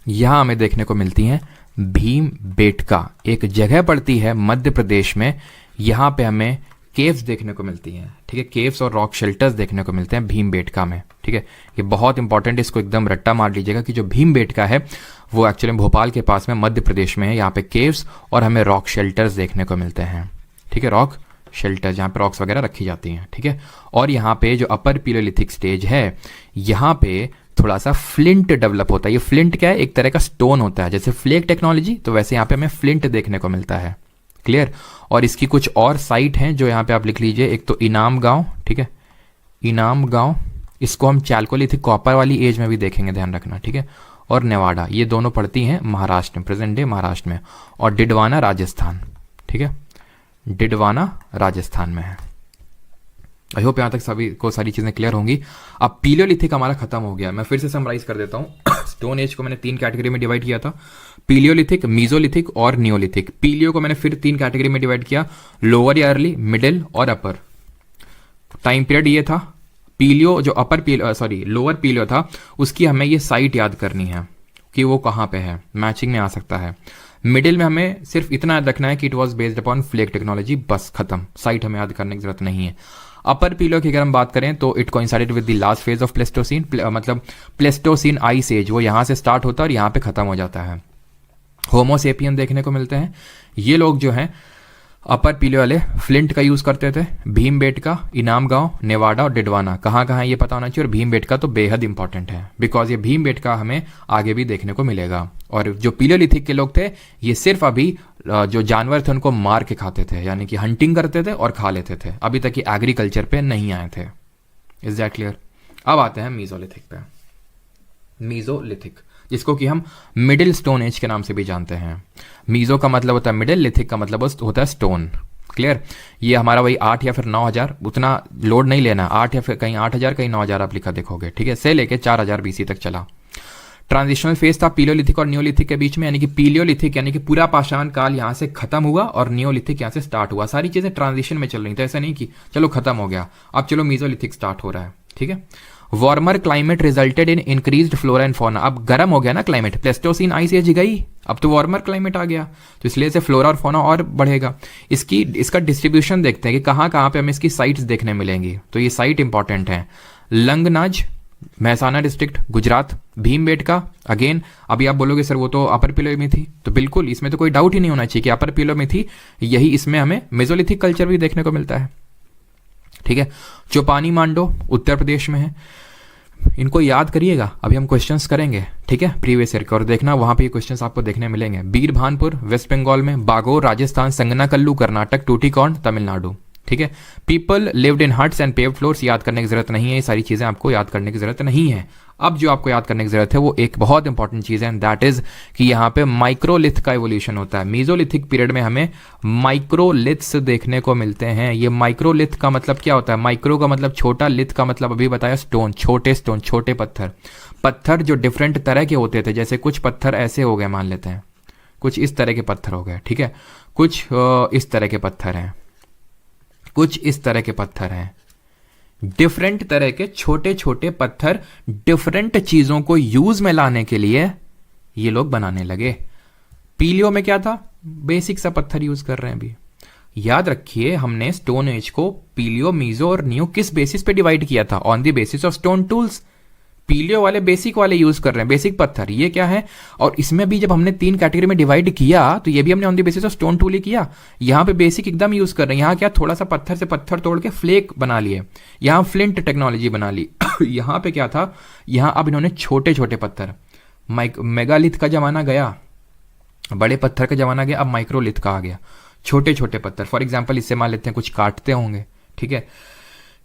यहाँ हमें देखने को मिलती हैं भीमबेटका। एक जगह पड़ती है मध्य प्रदेश में, यहाँ पे हमें केव्स देखने को मिलती हैं, ठीक है, केव्स और रॉक शेल्टर्स देखने को मिलते हैं भीमबेटका में, ठीक है। ये बहुत इंपॉर्टेंट है, इसको एकदम रट्टा मार लीजिएगा कि जो भीमबेटका है वो एक्चुअली भोपाल के पास में मध्य प्रदेश में है। यहाँ पे केव्स और हमें रॉक शेल्टर्स देखने को मिलते हैं, ठीक है, रॉक शेल्टर जहाँ पे रॉक्स वगैरह रखी जाती हैं, ठीक है। और यहाँ पे जो अपर पीलियोलिथिक स्टेज है, यहाँ पे थोड़ा सा फ्लिंट डेवलप होता है। ये फ्लिंट क्या है? एक तरह का स्टोन होता है। जैसे फ्लेक टेक्नोलॉजी, तो वैसे यहाँ पे हमें फ्लिंट देखने को मिलता है। क्लियर। और इसकी कुछ और साइट हैं जो यहाँ पे आप लिख लीजिए। एक तो इनाम गांव, ठीक है, इनाम गांव, इसको हम चैल्कोलिथिक कॉपर वाली एज में भी देखेंगे, ध्यान रखना, ठीक है। और नेवाडा, ये दोनों पड़ती हैं महाराष्ट्र में, प्रेजेंट डे महाराष्ट्र में। और डिडवाना राजस्थान, ठीक है, डिडवाना राजस्थान में है। आई होप यहाँ तक सभी को सारी चीज़ें क्लियर होंगी। अब पीलियोलिथिक हमारा खत्म हो गया। मैं फिर से समराइज कर देता हूँ। स्टोन एज को मैंने 3 कैटेगरी में डिवाइड किया था, पीलियोलिथिक, मीजोलिथिक और नियोलिथिक। पीलियो को मैंने फिर 3 कैटेगरी में डिवाइड किया, लोअर या अर्ली, मिडिल और अपर। टाइम पीरियड ये था। पीलियो जो लोअर पीलियो था, उसकी हमें ये साइट याद करनी है कि वो कहाँ पे है, मैचिंग में आ सकता है। मिडिल में हमें सिर्फ इतना याद रखना है कि it was based upon flake technology, बस खत्म, साइट हमें याद करने की जरूरत नहीं है। अपर पीलियो की अगर हम बात करें तो it coincided with the last phase of Pleistocene, मतलब प्लेस्टोसीन आइस एज, वो यहाँ से स्टार्ट होता है और यहाँ पे खत्म हो जाता है। होमोसेपियन देखने को मिलते हैं। ये लोग जो हैं अपर पीलियो वाले फ्लिंट का यूज करते थे। भीमबेटका, इनाम गांव, नेवाडा और डिडवाना कहाँ कहाँ ये पता होना चाहिए। और भीमबेटका तो बेहद इंपॉर्टेंट है, बिकॉज ये भीमबेटका हमें आगे भी देखने को मिलेगा। और जो पीलियोलिथिक के लोग थे, ये सिर्फ अभी जो जानवर थे उनको मार के खाते थे, यानी कि हंटिंग करते थे और खा लेते थे। अभी तक ये एग्रीकल्चर पे नहीं आए थे। Is that clear? अब आते हैं मीजोलिथिक पे। मीजोलिथिक, जिसको कि हम मिडिल स्टोन एज के नाम से भी जानते हैं। मीजो का मतलब होता है मिडिल, लिथिक का मतलब होता है स्टोन। क्लियर? ये हमारा वही 8 या फिर 9,000, उतना लोड नहीं लेना, 8 या फिर कहीं 8,000 कहीं 9,000 आप लिखा देखोगे, ठीक है, से लेके 4,000 BC तक चला। ट्रांजिशनल फेज था पीलियोलिथिक और नियोलिथिक के बीच में, यानी कि पीलियोलिथिक यानी कि पूरा पाषाण काल यहाँ से खत्म हुआ और नियोलिथिक यहाँ से स्टार्ट हुआ। सारी चीजें ट्रांजिशन में चल रही थी, ऐसा नहीं कि चलो खत्म हो गया, अब चलो मीजोलिथिक स्टार्ट हो रहा है, ठीक है। Warmer climate resulted in increased flora and fauna, अब गर्म हो गया ना क्लाइमेट, प्लेस्टोसीन आइस एज गई, अब तो वार्मर क्लाइमेट आ गया, तो इसलिए से फ्लोरा और फौना और बढ़ेगा। इसका डिस्ट्रीब्यूशन देखते हैं कि कहाँ कहाँ पे हमें इसकी साइट्स देखने मिलेंगी। तो ये साइट इंपॉर्टेंट है, लंगनाज महसाना डिस्ट्रिक्ट गुजरात, भीमबेटका अगेन, अभी आप बोलोगे सर वो तो अपर पिलो में थी, तो बिल्कुल इसमें तो कोई डाउट ही नहीं होना चाहिए कि अपर पिलो में थी, यही इसमें हमें मेसोलिथिक कल्चर भी देखने को मिलता है, ठीक है। चौपानी मांडो उत्तर प्रदेश में है, इनको याद करिएगा, अभी हम क्वेश्चंस करेंगे, ठीक है, प्रीवियस ईयर के, और देखना वहां पे ये क्वेश्चंस आपको देखने मिलेंगे। बीरभानपुर वेस्ट बंगाल में, बागोर राजस्थान, संगनाकल्लू कर्नाटक, टूटीकॉर्न तमिलनाडु, ठीक है। People lived in huts and paved floors, याद करने की जरूरत नहीं है, ये सारी चीजें आपको याद करने की जरूरत नहीं है। अब जो आपको याद करने की जरूरत है वो एक बहुत इंपॉर्टेंट चीज है, दैट इज कि यहाँ पे माइक्रोलिथ का इवोल्यूशन होता है। मीजोलिथिक पीरियड में हमें माइक्रोलिथ्स देखने को मिलते हैं। ये माइक्रोलिथ का मतलब क्या होता है? माइक्रो का मतलब छोटा, लिथ का मतलब अभी बताया स्टोन, छोटे पत्थर। पत्थर जो डिफरेंट तरह के होते थे, जैसे कुछ पत्थर ऐसे हो गए मान लेते हैं, कुछ इस तरह के पत्थर हो गए, ठीक है, कुछ इस तरह के पत्थर हैं, कुछ इस तरह के पत्थर हैं, डिफरेंट तरह के छोटे छोटे पत्थर डिफरेंट चीजों को यूज में लाने के लिए ये लोग बनाने लगे। पीलियो में क्या था? बेसिक सा पत्थर यूज कर रहे हैं अभी। याद रखिए हमने स्टोन एज को पीलियो, मीजो और न्यू किस बेसिस पे डिवाइड किया था? On the basis of stone tools. Palaeo वाले बेसिक वाले यूज कर रहे हैं, बेसिक पत्थर, ये क्या है? और इसमें भी जब हमने 3 कैटेगरी में डिवाइड किया तो ये भी हमने on the basis of stone tool ही किया। यहां पे बेसिक एकदम यूज कर रहे हैं, यहां क्या थोड़ा सा पत्थर से पत्थर तोड़ के फ्लेक बना लिए, यहां फ्लिंट टेक्नोलॉजी बना ली। यहां पे क्या था? यहां अब इन्होंने छोटे छोटे पत्थर, मेगालिथ का जमाना गया, बड़े पत्थर का जमाना गया, अब माइक्रोलिथ का आ गया, छोटे छोटे पत्थर। फॉर एग्जाम्पल इससे मान लेते हैं कुछ काटते होंगे, ठीक है,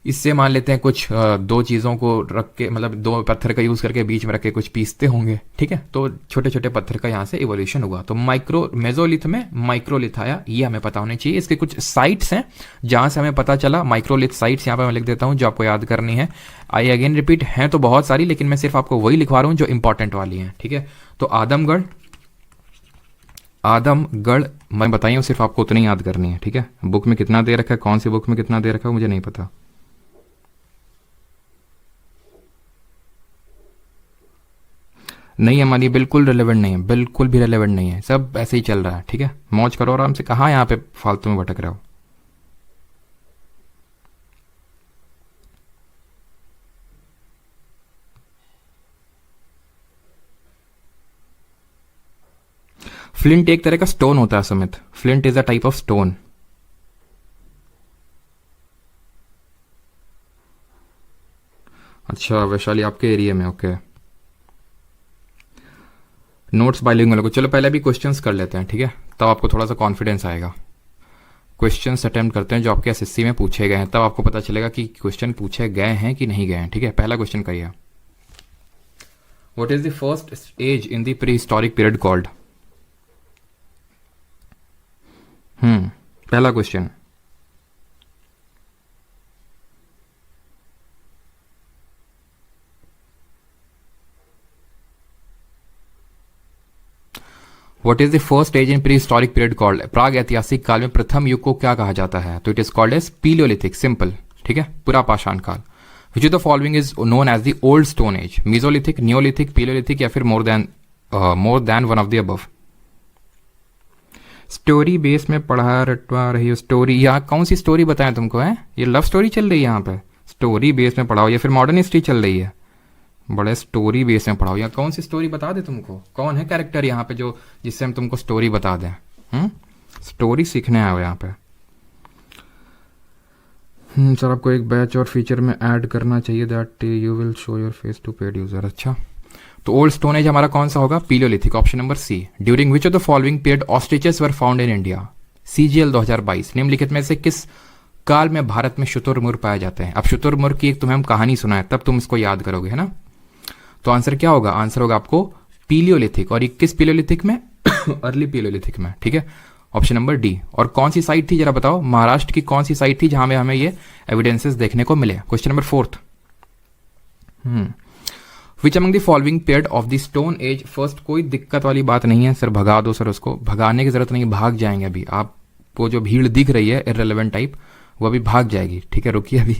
इससे मान लेते हैं कुछ 2 चीज़ों को रख के, मतलब 2 पत्थर का यूज़ करके बीच में रख के कुछ पीसते होंगे, ठीक है, तो छोटे छोटे पत्थर का यहाँ से इवोल्यूशन हुआ। तो मेसोलिथ में माइक्रोलिथ आया, ये हमें पता होने चाहिए। इसके कुछ साइट्स हैं जहाँ से हमें पता चला, माइक्रोलिथ साइट्स यहाँ पे मैं लिख देता हूँ जो आपको याद करनी है। आई अगेन रिपीट, हैं तो बहुत सारी, लेकिन मैं सिर्फ आपको वही लिखवा रहा हूँ जो इंपॉर्टेंट वाली हैं, ठीक है। तो आदमगढ़ मैं बताइए, सिर्फ आपको उतनी याद करनी है, ठीक है। बुक में कितना दे रखा है, कौन सी बुक में कितना दे रखा है मुझे नहीं पता। नहीं हमारी बिल्कुल रिलेवेंट नहीं है, बिल्कुल भी रिलेवेंट नहीं है, सब ऐसे ही चल रहा है, ठीक है। मौज करो आराम से, कहाँ यहाँ पे फालतू में भटक रहे हो। फ्लिंट एक तरह का स्टोन होता है Sumit, flint is a type of stone. अच्छा वैशाली आपके एरिया में, ओके। नोट्स बाइलिंगुअल को, चलो पहले भी क्वेश्चंस कर लेते हैं, ठीक है, तब आपको थोड़ा सा कॉन्फिडेंस आएगा। क्वेश्चंस अटेम्प्ट करते हैं जो आपके एसएससी में पूछे गए हैं, तब आपको पता चलेगा कि क्वेश्चन पूछे गए हैं कि नहीं गए हैं, ठीक है। पहला क्वेश्चन करिए, what is the first age in the pre historic period called? पहला question, what is the first age in pre historic period called? प्राग ऐतिहासिक काल में प्रथम युग को क्या कहा जाता है? तो it is called as paleolithic, simple, ठीक है, पूरा पाषाण काल। Which of the following is known as the old stone age? Mesolithic, neolithic, paleolithic या फिर more than one of the above? Story base में पढ़ा रटवा रही हो स्टोरी, यहाँ कौन सी स्टोरी बताएं तुमको है? ये लव स्टोरी चल रही है यहाँ पे, स्टोरी बेस में पढ़ाओ, या फिर मॉडर्न हिस्ट्री चल रही है? बड़े स्टोरी बेस में पढ़ाओ, या कौन सी स्टोरी बता दे तुमको? कौन है कैरेक्टर यहाँ पे जो जिससे हम तुमको स्टोरी बता दें? स्टोरी सीखने आए हो यहाँ पे। सर आपको एक बैच और फीचर में ऐड करना चाहिए, that you will show your face to paid user. अच्छा, तो ओल्ड स्टोन एज हमारा कौन सा होगा? Paleolithic, option number C. During which of the following period ostriches were found in India? CGL 2022, निम्नलिखित में से किस काल में भारत में शुतुरमुर्ग पाए जाते हैं? अब शुतुरमुर्ग की एक तुम्हें हम कहानी सुना है, तब तुम इसको याद करोगे, है ना। तो आंसर क्या होगा? आंसर होगा आपको पीलियोलिथिक, और 21 पीलियोलिथिक में अर्ली पीलियोलिथिक में, ठीक है। Option number D. और कौन सी साइट थी जरा बताओ, महाराष्ट्र की कौन सी साइट थी जहां में हमें ये एविडेंसेस देखने को मिले। Question number 4। Which among the following period of the stone age first. कोई दिक्कत वाली बात नहीं है सर, भगा दो सर, उसको भगाने की जरूरत नहीं, भाग जाएंगे अभी। आपको जो भीड़ दिख रही है इररिलेवेंट टाइप, वो अभी भाग जाएगी, ठीक है। रुकिए, अभी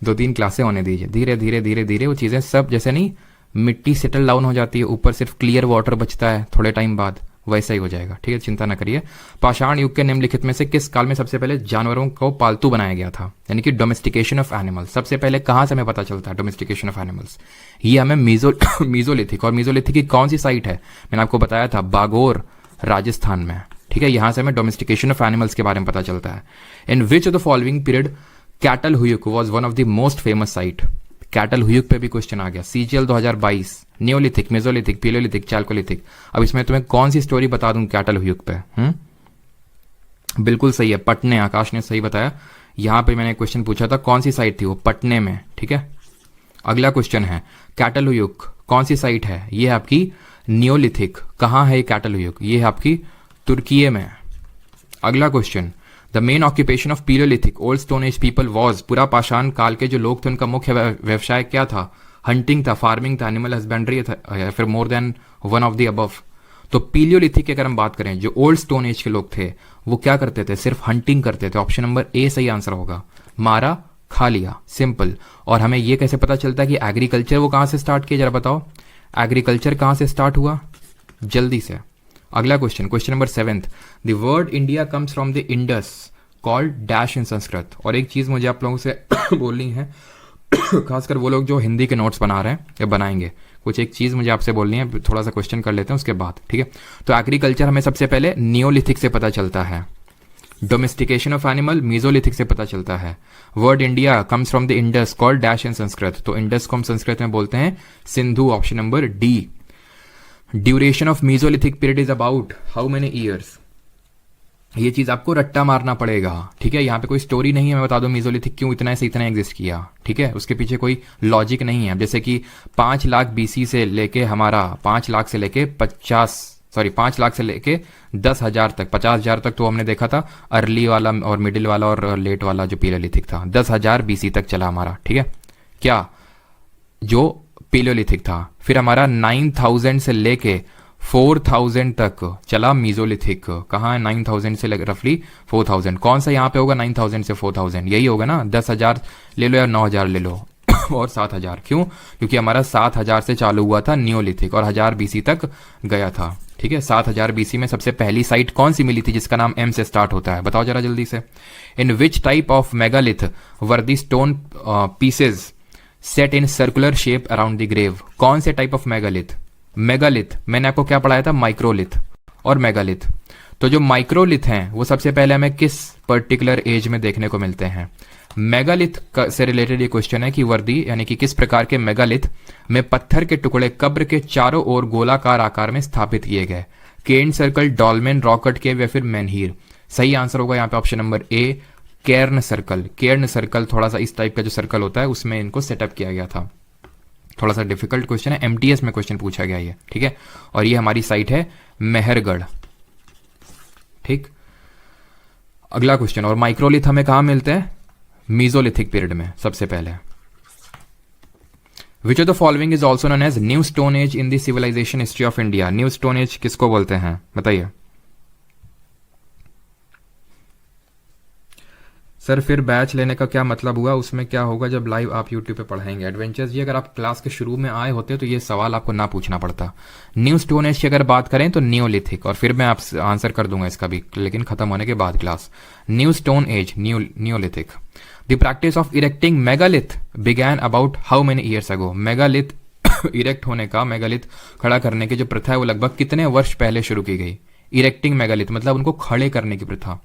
2-3 क्लासें होने दीजिए, धीरे धीरे धीरे धीरे वो चीज़ें सब, जैसे नहीं मिट्टी सेटल डाउन हो जाती है, ऊपर सिर्फ क्लियर वाटर बचता है थोड़े टाइम बाद, वैसा ही हो जाएगा, ठीक है, चिंता न करिए। पाषाण युग के निम्नलिखित में से किस काल में सबसे पहले जानवरों को पालतू बनाया गया था, यानी कि डोमेस्टिकेशन ऑफ एनिमल्स। सबसे पहले कहाँ से हमें पता चलता है डोमेस्टिकेशन ऑफ एनिमल्स? ये हमें मीजोलिथिक, और मीजोलिथिक की कौन सी साइट है, मैंने आपको बताया था, बागोर राजस्थान में, ठीक है। यहां से हमें डोमेस्टिकेशन ऑफ एनिमल्स के बारे में पता चलता है। In which of the following period Catal Huyuk was one of the most famous site. Catal Huyuk पे भी क्वेश्चन आ गया। CGL 2022, neolithic, mesolithic, paleolithic, chalcolithic. अब इसमें तुम्हें कौन सी स्टोरी बता दूं कैटल हुयुक पे? बिल्कुल सही है, पटने। आकाश ने सही बताया। यहां पे मैंने क्वेश्चन पूछा था कौन सी साइट थी, वो पटने में, ठीक है। अगला क्वेश्चन है कैटल हुयुक कौन सी साइट है? ये है आपकी नियोलिथिक। कहां है ये कैटल हुयुक? ये है आपकी तुर्की में। अगला question, the main occupation of paleolithic old stone age people was. पूरा पाषाण काल के जो लोग थे उनका मुख्य व्यवसाय क्या था? हंटिंग था, फार्मिंग था, एनिमल हस्बेंड्री था, या फिर more than one of the above. तो पीलियोलिथिक की अगर हम बात करें, जो ओल्ड स्टोन एज के लोग थे वो क्या करते थे? सिर्फ हंटिंग करते थे। ऑप्शन नंबर ए सही आंसर होगा, मारा खा लिया, सिंपल। और हमें ये कैसे पता चलता है कि एग्रीकल्चर वो कहां से स्टार्ट किया, जरा बताओ, एग्रीकल्चर कहां से स्टार्ट हुआ? जल्दी से। अगला question, question number 7, the word India comes from the Indus called dash in Sanskrit. और एक चीज मुझे आप लोगों से बोलनी है, खासकर वो लोग जो हिंदी के नोट्स बना रहे हैं या बनाएंगे, कुछ एक चीज मुझे आपसे बोलनी है, थोड़ा सा क्वेश्चन कर लेते हैं उसके बाद, ठीक है। तो एग्रीकल्चर हमें सबसे पहले नियोलिथिक से पता चलता है, डोमेस्टिकेशन ऑफ एनिमल मीजोलिथिक से पता चलता है। Word India comes from the Indus called dash in Sanskrit. तो इंडस को हम संस्कृत में बोलते हैं Sindhu. Option number D. Duration of mesolithic period is about how many years. ये चीज आपको रट्टा मारना पड़ेगा, ठीक है। यहाँ पे कोई स्टोरी नहीं है, मैं बता दूं मीजोलिथिक क्यों इतना से इतना एग्जिस्ट किया, ठीक है। उसके पीछे कोई लॉजिक नहीं है। जैसे कि 5 लाख बीसी से लेके हमारा 5 लाख से लेके 5 लाख से लेके 10,000 तक, 50,000 तक तो हमने देखा था अर्ली वाला और मिडिल वाला और लेट वाला जो पीलियोलिथिक था। 10,000 बीसी तक चला हमारा, ठीक है, क्या जो पीलियोलिथिक था। फिर हमारा 9,000 से लेके 4,000 तक चला मीजोलिथिक। कहाँ है 9,000 से रफली 4,000? कौन सा यहाँ पे होगा 9,000 से 4,000? यही होगा ना। 10,000 ले लो या 9,000 ले लो और 7,000। क्यों? क्योंकि हमारा 7,000 से चालू हुआ था नियोलिथिक और 1000 बीसी तक गया था, ठीक है। 7,000 बीसी में सबसे पहली साइट कौन सी मिली थी जिसका नाम एम से स्टार्ट होता है? बताओ जरा जल्दी से। In which type of megalith were the stone pieces set in circular shape around the grave. कौन से टाइप ऑफ मेगालिथ? मेगालिथ मैंने आपको क्या पढ़ाया था? माइक्रोलिथ और मेगालिथ। तो जो माइक्रोलिथ हैं वो सबसे पहले हमें किस पर्टिकुलर एज में देखने को मिलते हैं? मेगालिथ से रिलेटेड ये क्वेश्चन है कि वर्दी यानी कि किस प्रकार के मेगालिथ में पत्थर के टुकड़े कब्र के चारों ओर गोलाकार आकार में स्थापित किए गए? केन सर्कल, डॉलमेन, रॉकेट केव या फिर मेनहीर। सही आंसर होगा यहाँ पे option number A, Cairn circle. Cairn circle थोड़ा सा इस टाइप का जो सर्कल होता है उसमें इनको सेटअप किया गया था। थोड़ा सा डिफिकल्ट क्वेश्चन है, एमटीएस में क्वेश्चन पूछा गया ये, ठीक है। और ये हमारी साइट है मेहरगढ़, ठीक। अगला क्वेश्चन, और माइक्रोलिथ हमें कहां मिलते हैं? मीजोलिथिक पीरियड में सबसे पहले। Which of the following is also known as new stone age in the civilisation history of India. New stone age किसको बोलते हैं बताइए सर। फिर बैच लेने का क्या मतलब हुआ? उसमें क्या होगा जब लाइव आप यूट्यूब पे पढ़ाएंगे? एडवेंचर्स जी, अगर आप क्लास के शुरू में आए होते तो ये सवाल आपको ना पूछना पड़ता। न्यू स्टोन एज की अगर बात करें तो नियोलिथिक, और फिर मैं आप आंसर कर दूंगा इसका भी, लेकिन खत्म होने के बाद class. New stone as, Neolithic. The practice of erecting megalith began about how many years ago. Megalith erect होने का, मेगालिथ खड़ा करने की जो प्रथा है वो लगभग कितने वर्ष पहले शुरू की गई? इरेक्टिंग मेगालिथ मतलब उनको खड़े करने की प्रथा।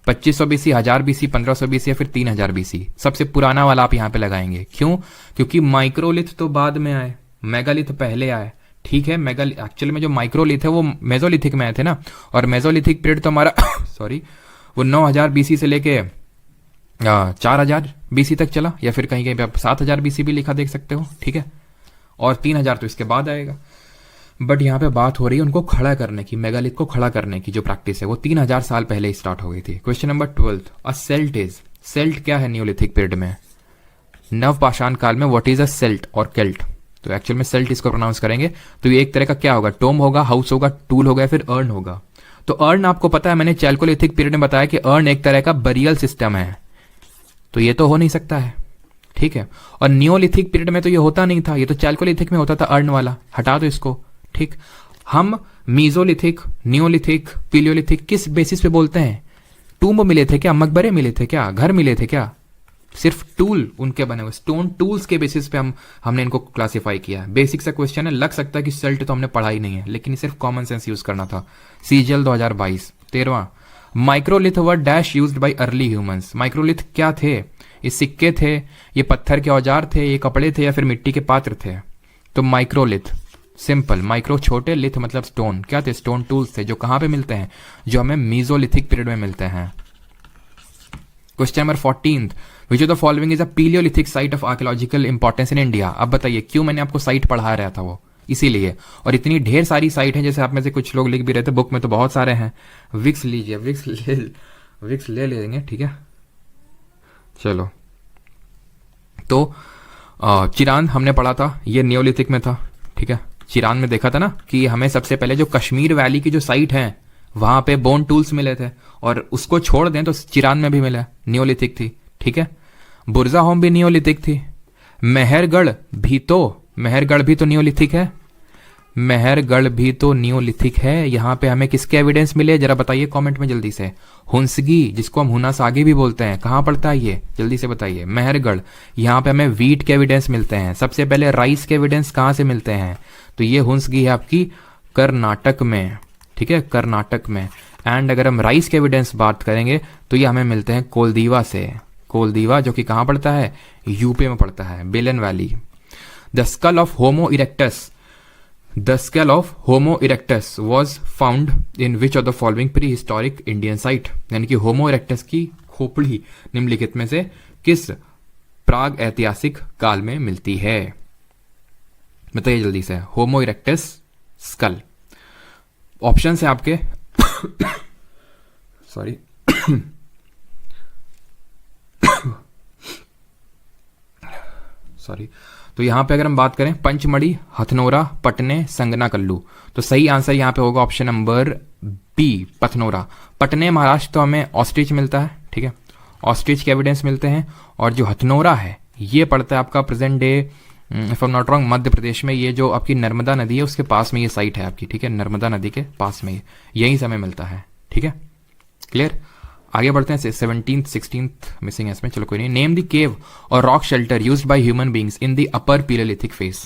2500 बीसी, 1000 बीसी, 1500 बीसी या फिर 3000 बीसी। सबसे पुराना वाला आप यहाँ पे लगाएंगे। क्यों? क्योंकि माइक्रोलिथ तो बाद में आए, मेगालिथ पहले आए, ठीक है। मेगालिथ एक्चुअली में जो माइक्रोलिथ है वो मेजोलिथिक में आए थे ना, और मेजोलिथिक पीरियड तो हमारा सॉरी वो 9000 बीसी से लेके 4000 बीसी तक चला, या फिर कहीं कहीं पे आप 7000 बीसी भी लिखा देख सकते हो, ठीक है। और 3000 तो इसके बाद आएगा। बट यहाँ पे बात हो रही है उनको खड़ा करने की, मेगालिथ को खड़ा करने की जो प्रैक्टिस है वो 3000 साल पहले ही स्टार्ट हो गई थी। Question number 12, a celt is, celt क्या है नियोलिथिक पीरियड में, नव पाषाण काल में व्हाट इज अ सेल्ट और केल्ट। तो एक्चुअल में सेल्ट इसको प्रोनाउंस करेंगे तो ये एक तरह का क्या होगा, टोम होगा, हाउस होगा, टूल होगा, फिर अर्न होगा। तो अर्न आपको पता है, मैंने चैल्कोलिथिक पीरियड में बताया कि अर्न एक तरह का बरियल सिस्टम है, तो ये तो हो नहीं सकता है, ठीक है। और नियोलिथिक पीरियड में तो ये होता नहीं था, ये तो चैल्कोलिथिक में होता था अर्न वाला, हटा दो इसको, ठीक। हम मीजोलिथिक, नियोलिथिक, पीलियोलिथिक किस बेसिस पे बोलते हैं, टूम्ब मिले थे क्या, मकबरे मिले थे क्या, घर मिले थे क्या, सिर्फ टूल उनके बने हुए स्टोन टूल्स के बेसिस पे हमने इनको क्लासिफाई किया। बेसिक सा क्वेश्चन है, लग सकता है कि सेल्ट तो हमने पढ़ा ही नहीं है, लेकिन सिर्फ कॉमन सेंस यूज करना था। सीजल 2022। 13वां, microlith were dash used by early humans. Microlith क्या थे, ये सिक्के थे, ये पत्थर के औजार थे, ये कपड़े थे, या फिर मिट्टी के पात्र थे। तो माइक्रोलिथ सिंपल, माइक्रो छोटे, लिथ मतलब स्टोन, क्या थे, स्टोन टूल्स थे जो कहां पे मिलते हैं, जो हमें मीजोलिथिक पीरियड में मिलते हैं। Question number 14, which of the following is a paleolithic site of archaeological importance in India. अब बताइए क्यों मैंने आपको साइट पढ़ा रहा था, वो इसीलिए, और इतनी ढेर सारी साइट है, जैसे आप में से कुछ लोग लिख भी रहे थे, बुक में तो बहुत सारे हैं। विक्स लीजिए, विक्स ले लेंगे, ठीक है। चलो, तो चिरान हमने पढ़ा था, ये नियोलिथिक में था, ठीक है। चिरान में देखा था ना कि हमें सबसे पहले जो कश्मीर वैली की जो साइट है वहां पे बोन टूल्स मिले थे, और उसको छोड़ दें तो चिरान में भी मिला, नियोलिथिक थी, ठीक है। बुरजा होम भी नियोलिथिक थी। मेहरगढ़ भी तो नियोलिथिक है, मेहरगढ़ भी तो नियोलिथिक है। यहां पे हमें किसके एविडेंस मिले, जरा बताइए कमेंट में जल्दी से। हुंसगी, जिसको हम हुनासागी भी बोलते हैं, कहां पड़ता है ये, जल्दी से बताइए। मेहरगढ़, यहां पे हमें वीट के एविडेंस मिलते हैं। सबसे पहले राइस के एविडेंस कहां से मिलते हैं, तो ये हुंसगी है आपकी कर्नाटक में, ठीक है, कर्नाटक में। एंड अगर हम राइस के एविडेंस बात करेंगे तो ये हमें मिलते हैं कोलदीवा से, कोलदीवा जो कि कहां पड़ता है, यूपी में पड़ता है, बेलन valley. The skull of homo erectus, the skull of homo erectus was found in which of the following pre historic Indian site. यानी कि होमो इरेक्टस की खोपड़ी निम्नलिखित में से किस प्राग ऐतिहासिक काल में मिलती है, बताइए जल्दी से। होमो इरेक्टस स्कल, ऑप्शन है आपके सॉरी सॉरी। तो यहां पे अगर हम बात करें पंचमढ़ी, हथनोरा, पटने, संगनाकल्लू, तो सही आंसर यहां पे होगा ऑप्शन नंबर बी, पथनोरा। पटने महाराष्ट्र तो हमें ऑस्ट्रिच मिलता है, ठीक है, ऑस्ट्रिच के एविडेंस मिलते हैं। और जो हथनोरा है ये पड़ता है आपका present day, if I am not wrong, Madhya Pradesh में। ये जो आपकी नर्मदा नदी है उसके पास में ये साइट है आपकी, ठीक है, नर्मदा नदी के पास में यही समय मिलता है, ठीक है, क्लियर। आगे बढ़ते हैं, 17th 16th मिसिंग है इसमें, चलो कोई नहीं। नेम द केव और rock shelter used by human beings in the upper paleolithic phase.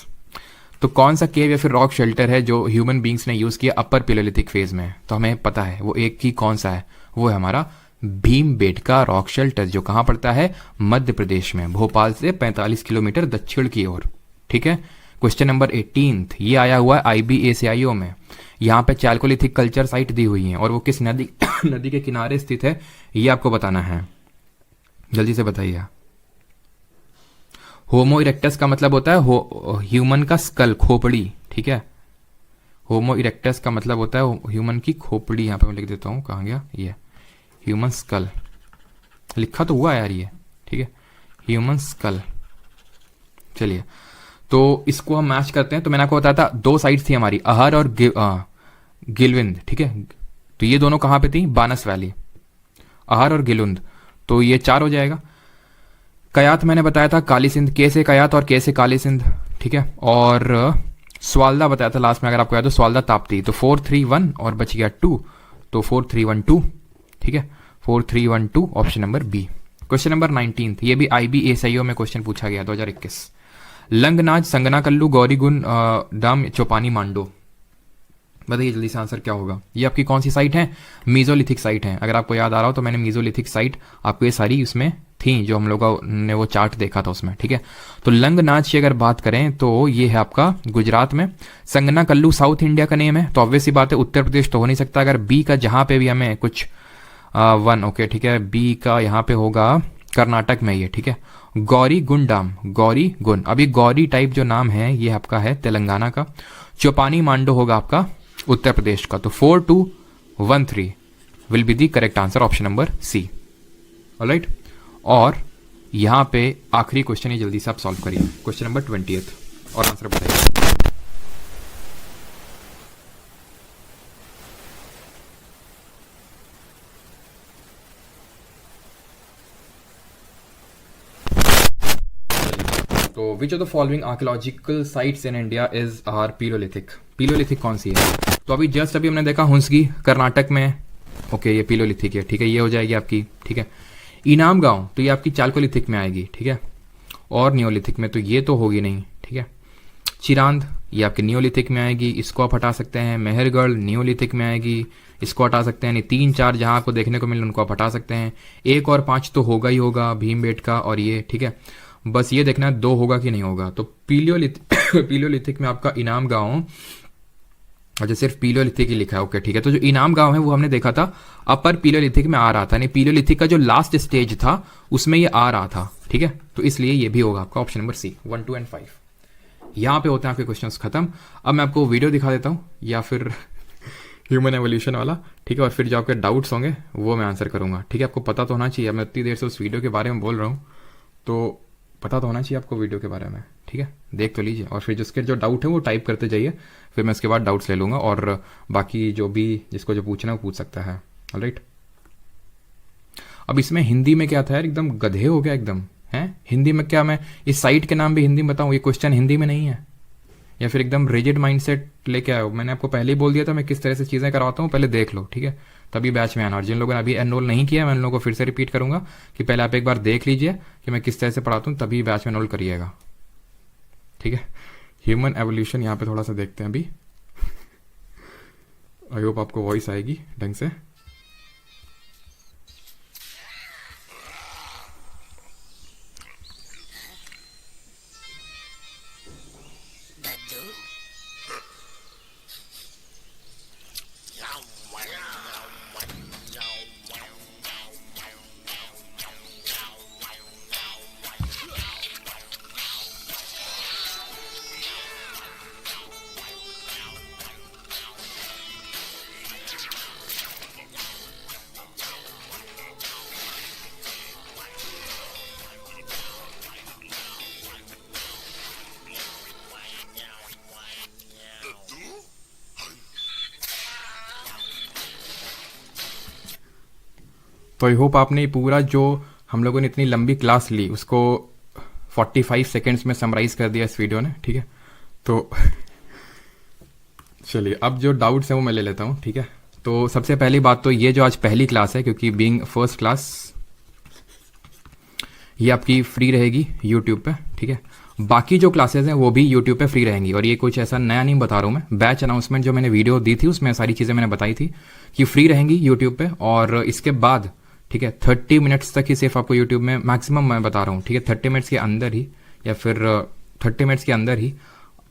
तो कौन सा केव या फिर रॉक शेल्टर है जो ह्यूमन बीइंग्स ने यूज किया अपर पीलियोलिथिक फेज में, तो हमें पता है वो एक ही कौन सा है, वो है हमारा भीमबेटका रॉक शेल्टर, जो कहां पड़ता है, मध्य प्रदेश में, भोपाल से 45 किलोमीटर दक्षिण की ओर, ठीक है। क्वेश्चन नंबर 18, ये आया हुआ है IBACIO में। यहाँ पे चैल्कोलिथिक कल्चर साइट दी हुई है और वो किस नदी नदी के किनारे स्थित है ये आपको बताना है, जल्दी से बताइए। होमो इरेक्टस का मतलब होता है ह्यूमन का स्कल, खोपड़ी, ठीक है। होमो इरेक्टस का मतलब होता है ह्यूमन की खोपड़ी। यहां पे मैं लिख देता हूं, कहां गया ये, ह्यूमन स्कल लिखा तो हुआ यार ये, ठीक है, ह्यूमन स्कल। चलिए, तो इसको हम मैच करते हैं। तो मैंने आपको बताया था दो साइड्स थी हमारी, अहर और गिलविंद, ठीक है। तो ये दोनों कहां पे थी, बानस वैली, अहर और गिलुंद, तो ये 4 हो जाएगा। कयात मैंने बताया था काली सिंध, के से कयात और के से काली सिंध, ठीक है। और स्वालदा बताया था लास्ट में, अगर आपको याद हो, स्वालदा ताप्ती। तो 4 3 1 और बच गया 2, तो 4 3 1 2, ठीक है, 4 3 1 2, option number B. Question number 19, ये भी IBACIO में क्वेश्चन पूछा गया 2021। लंगनाज, संगनाकल्लू, गौरीगुन डाम, चौपानी, मांडो, बताइए जल्दी से आंसर क्या होगा। ये आपकी कौन सी साइट है, मीजोलिथिक साइट है। अगर आपको याद आ रहा हो तो मैंने मीजोलिथिक साइट आपको ये सारी उसमें थी जो हम लोगों ने वो चार्ट देखा था उसमें, ठीक है। तो लंगनाज की अगर बात करें तो ये है आपका गुजरात में। संगनाकल्लू साउथ इंडिया का नेम है, तो ऑब्वियस सी बात है उत्तर प्रदेश तो हो नहीं सकता। अगर बी का जहां पे भी हमें कुछ 1 ओके, ठीक है, बी का यहाँ पे होगा कर्नाटक में ये, ठीक है। गौरी गुंडाम, गौरी गुन, अभी गौरी टाइप जो नाम है ये आपका है तेलंगाना का। चौपानी मांडो होगा आपका उत्तर प्रदेश का। तो 4213 will be the correct answer, option number C. Alright, और यहां पे आखिरी क्वेश्चन है, जल्दी से आप सॉल्व करिए, क्वेश्चन नंबर 20 और आंसर बताइए। तो which of the following archaeological sites in India is are paleolithic. Paleolithic कौन सी है? तो अभी हमने देखा हुंसगी कर्नाटक में, ओके ये पीलोलिथिक है, ठीक है, ये हो जाएगी आपकी, ठीक है। इनाम गांव तो ये आपकी चालकोलिथिक में आएगी, ठीक है, और नियोलिथिक में तो ये तो होगी नहीं, ठीक है। चिरांद ये आपके नियोलिथिक में आएगी, इसको आप हटा सकते हैं। मेहरगढ़ नियोलिथिक में आएगी, इसको हटा सकते हैं। नहीं 3-4 जहां आपको देखने को मिले उनको आप हटा सकते हैं। 1 और 5 तो होगा ही होगा, भीमबेटका और ये, ठीक है। बस ये देखना है 2 होगा कि नहीं होगा। तो पीलियोलिथिक में आपका इनाम गांव, अच्छा सिर्फ पीलियोलिथिक ही लिखा है, ओके ठीक है। तो जो इनाम गांव है वो हमने देखा था अपर पीलियोलिथिक में आ रहा था, नहीं पीलियोलिथिक का जो लास्ट स्टेज था उसमें ये आ रहा था, ठीक है। तो इसलिए ये भी होगा आपका ऑप्शन नंबर सी। 1, 2 एंड 5 यहाँ पे होते हैं आपके क्वेश्चंस खत्म। अब मैं आपको वीडियो दिखा देता हूँ या फिर ह्यूमन एवोल्यूशन वाला, ठीक है, और फिर जो आपके डाउट्स होंगे वो मैं आंसर करूंगा, ठीक है। आपको पता तो होना चाहिए, मैं इतनी देर से उस वीडियो के बारे में बोल रहा हूँ तो पता तो होना चाहिए आपको वीडियो के बारे में, ठीक है। देख तो लीजिए और फिर जिसके जो डाउट है वो टाइप करते जाइए, फिर मैं उसके बाद डाउट्स ले लूँगा और बाकी जो भी जिसको जो पूछना है वो पूछ सकता है। ऑलराइट, अब इसमें हिंदी में क्या था यार, एकदम गधे हो गया एकदम, है हिंदी में क्या मैं इस साइट के नाम भी हिंदी में बताऊँ? ये क्वेश्चन हिंदी में नहीं है, या फिर एकदम रिजिड माइंडसेट लेके आए हो। मैंने आपको पहले ही बोल दिया था मैं किस तरह से चीज़ें करवाता हूँ, पहले देख लो, ठीक है, तभी बैच में आना। और जिन लोगों ने अभी एनरोल नहीं किया मैं उन लोगों को फिर से रिपीट करूंगा कि पहले आप एक बार देख लीजिए कि मैं किस तरह से पढ़ाता हूँ, तभी बैच में एनरोल करिएगा, ठीक है। ह्यूमन एवोल्यूशन यहाँ पे थोड़ा सा देखते हैं अभी, आई होप आपको वॉइस आएगी ढंग से। तो आई होप आपने पूरा जो हम लोगों ने इतनी लंबी क्लास ली उसको 45 सेकेंड्स में समराइज कर दिया इस वीडियो ने, ठीक है। तो चलिए अब जो डाउट्स हैं वो मैं ले लेता हूँ, ठीक है। तो सबसे पहली बात तो ये जो आज पहली क्लास है, क्योंकि बीइंग फर्स्ट क्लास ये आपकी फ्री रहेगी यूट्यूब पे, ठीक है। बाकी जो क्लासेस हैं वो भी यूट्यूब पे फ्री रहेंगी, और ये कुछ ऐसा नया नहीं बता रहा हूँ मैं। बैच अनाउंसमेंट जो मैंने वीडियो दी थी उसमें सारी चीज़ें मैंने बताई थी कि फ्री रहेंगी यूट्यूब पे, और इसके बाद ठीक है 30 मिनट्स तक ही सिर्फ आपको यूट्यूब में मैक्सिमम मैं बता रहा हूँ, ठीक है। 30 मिनट्स के अंदर ही या फिर 30 मिनट्स के अंदर ही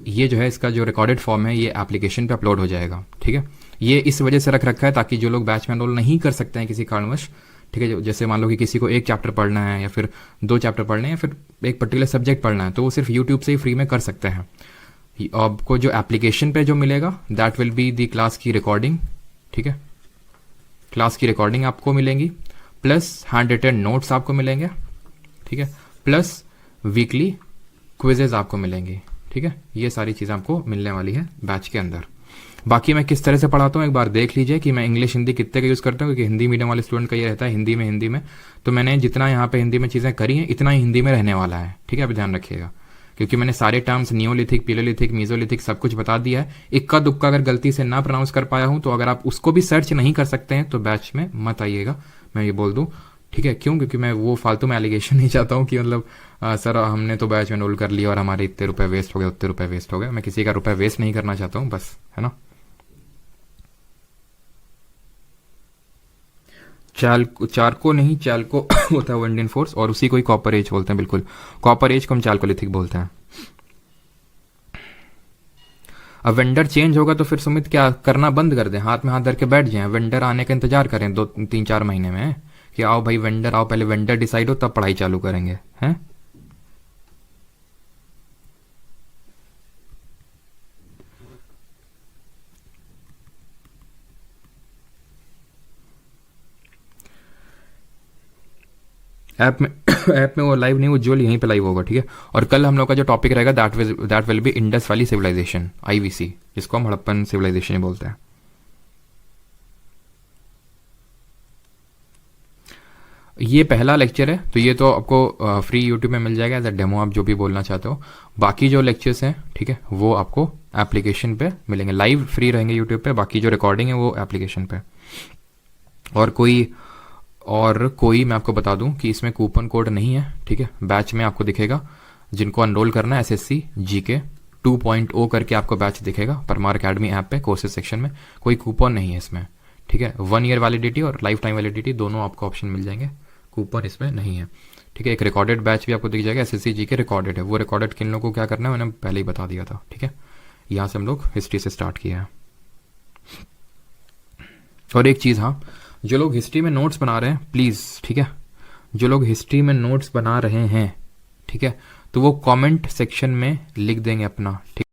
ये जो है इसका जो रिकॉर्डेड फॉर्म है ये एप्लीकेशन पे अपलोड हो जाएगा, ठीक है। ये इस वजह से रख रखा है ताकि जो लोग बैच में एनरोल नहीं कर सकते हैं किसी कारणवश, ठीक है, जैसे मान लो कि किसी को 1 चैप्टर पढ़ना है या फिर 2 चैप्टर पढ़ने हैं या फिर एक पर्टिकुलर सब्जेक्ट पढ़ना है, तो वो सिर्फ यूट्यूब से ही फ्री में कर सकते हैं। आपको जो एप्लीकेशन पे जो मिलेगा that will be the class की रिकॉर्डिंग, ठीक है, क्लास की रिकॉर्डिंग आपको मिलेंगी, प्लस हैंड रिटन नोट्स आपको मिलेंगे, ठीक है, प्लस वीकली क्विजेज आपको मिलेंगी, ठीक है। ये सारी चीज़ें आपको मिलने वाली है बैच के अंदर। बाकी मैं किस तरह से पढ़ाता हूँ एक बार देख लीजिए कि मैं इंग्लिश हिंदी कितने का यूज़ करता हूँ, क्योंकि हिंदी मीडियम वाले स्टूडेंट का ये रहता है हिंदी में, तो मैंने जितना यहाँ पे हिंदी में चीज़ें करी हैं इतना ही हिंदी में रहने वाला है, ठीक है। अभी ध्यान रखिएगा क्योंकि मैंने सारे टर्म्स नियोलिथिक, पीलोलिथिक, मीजोलिथिक सब कुछ बता दिया है। इक्का दुक्का अगर गलती से ना प्रोनाउंस कर पाया हूँ तो अगर आप उसको भी सर्च नहीं कर सकते हैं तो बैच में मत आइएगा, मैं ये बोल दूँ, ठीक है। क्यों? क्योंकि मैं वो फालतू में एलिगेशन नहीं चाहता हूँ कि मतलब सर हमने तो बैच में एनरोल कर लिया और हमारे इतने रुपए वेस्ट हो गए, उतने रुपए वेस्ट हो गए। मैं किसी का रुपए वेस्ट नहीं करना चाहता हूँ, बस, है ना। चारको नहीं चालको होता है वो इंडियन फोर्स, और उसी को ही कॉपर एज बोलते हैं, बिल्कुल कॉपर एज को हम चालकोलिथिक बोलते हैं। अब वेंडर चेंज होगा तो फिर सुमित क्या करना बंद कर दें, हाथ में हाथ धर के बैठ जाएं, वेंडर आने का इंतजार करें 2-3-4 महीने में कि आओ भाई वेंडर आओ, पहले वेंडर डिसाइड हो तब पढ़ाई चालू करेंगे, हैं। ऐप में ऐप में वो लाइव नहीं, वो जो यहीं पे लाइव होगा, ठीक है। और कल हम लोग का जो टॉपिक रहेगा that will be Indus valley civilisation, IVC, जिसको हम हड़प्पन सिविलाइजेशन बोलते हैं। ये पहला लेक्चर है, तो ये तो आपको फ्री यूट्यूब में मिल जाएगा एज अ डेमो, आप जो भी बोलना चाहते हो। बाकी जो लेक्चर्स हैं, ठीक है, वो आपको एप्लीकेशन पे मिलेंगे, लाइव फ्री रहेंगे यूट्यूब पे, बाकी जो रिकॉर्डिंग है वो एप्लीकेशन पे। और कोई मैं आपको बता दूं कि इसमें कूपन कोड नहीं है, ठीक है। बैच में आपको दिखेगा, जिनको अनरोल करना है SSC GK 2.0 करके आपको बैच दिखेगा परमार अकेडमी ऐप पे कोर्सेज सेक्शन में। कोई कूपन नहीं है इसमें, ठीक है। 1 ईयर वैलिडिटी और लाइफ टाइम वैलिडिटी दोनों आपको ऑप्शन मिल जाएंगे, कूपन इसमें नहीं है, ठीक है। एक रिकॉर्डेड बैच भी आपको दिख जाएगा, SSC GK रिकॉर्डेड है। वो रिकॉर्डेड किन लोगों को क्या करना है मैंने पहले ही बता दिया था, ठीक है। यहाँ से हम लोग हिस्ट्री से स्टार्ट किया है। और एक चीज़, हाँ, जो लोग हिस्ट्री में नोट्स बना रहे हैं प्लीज़, ठीक है, जो लोग हिस्ट्री में नोट्स बना रहे हैं, ठीक है, तो वो कमेंट सेक्शन में लिख देंगे अपना, ठीक।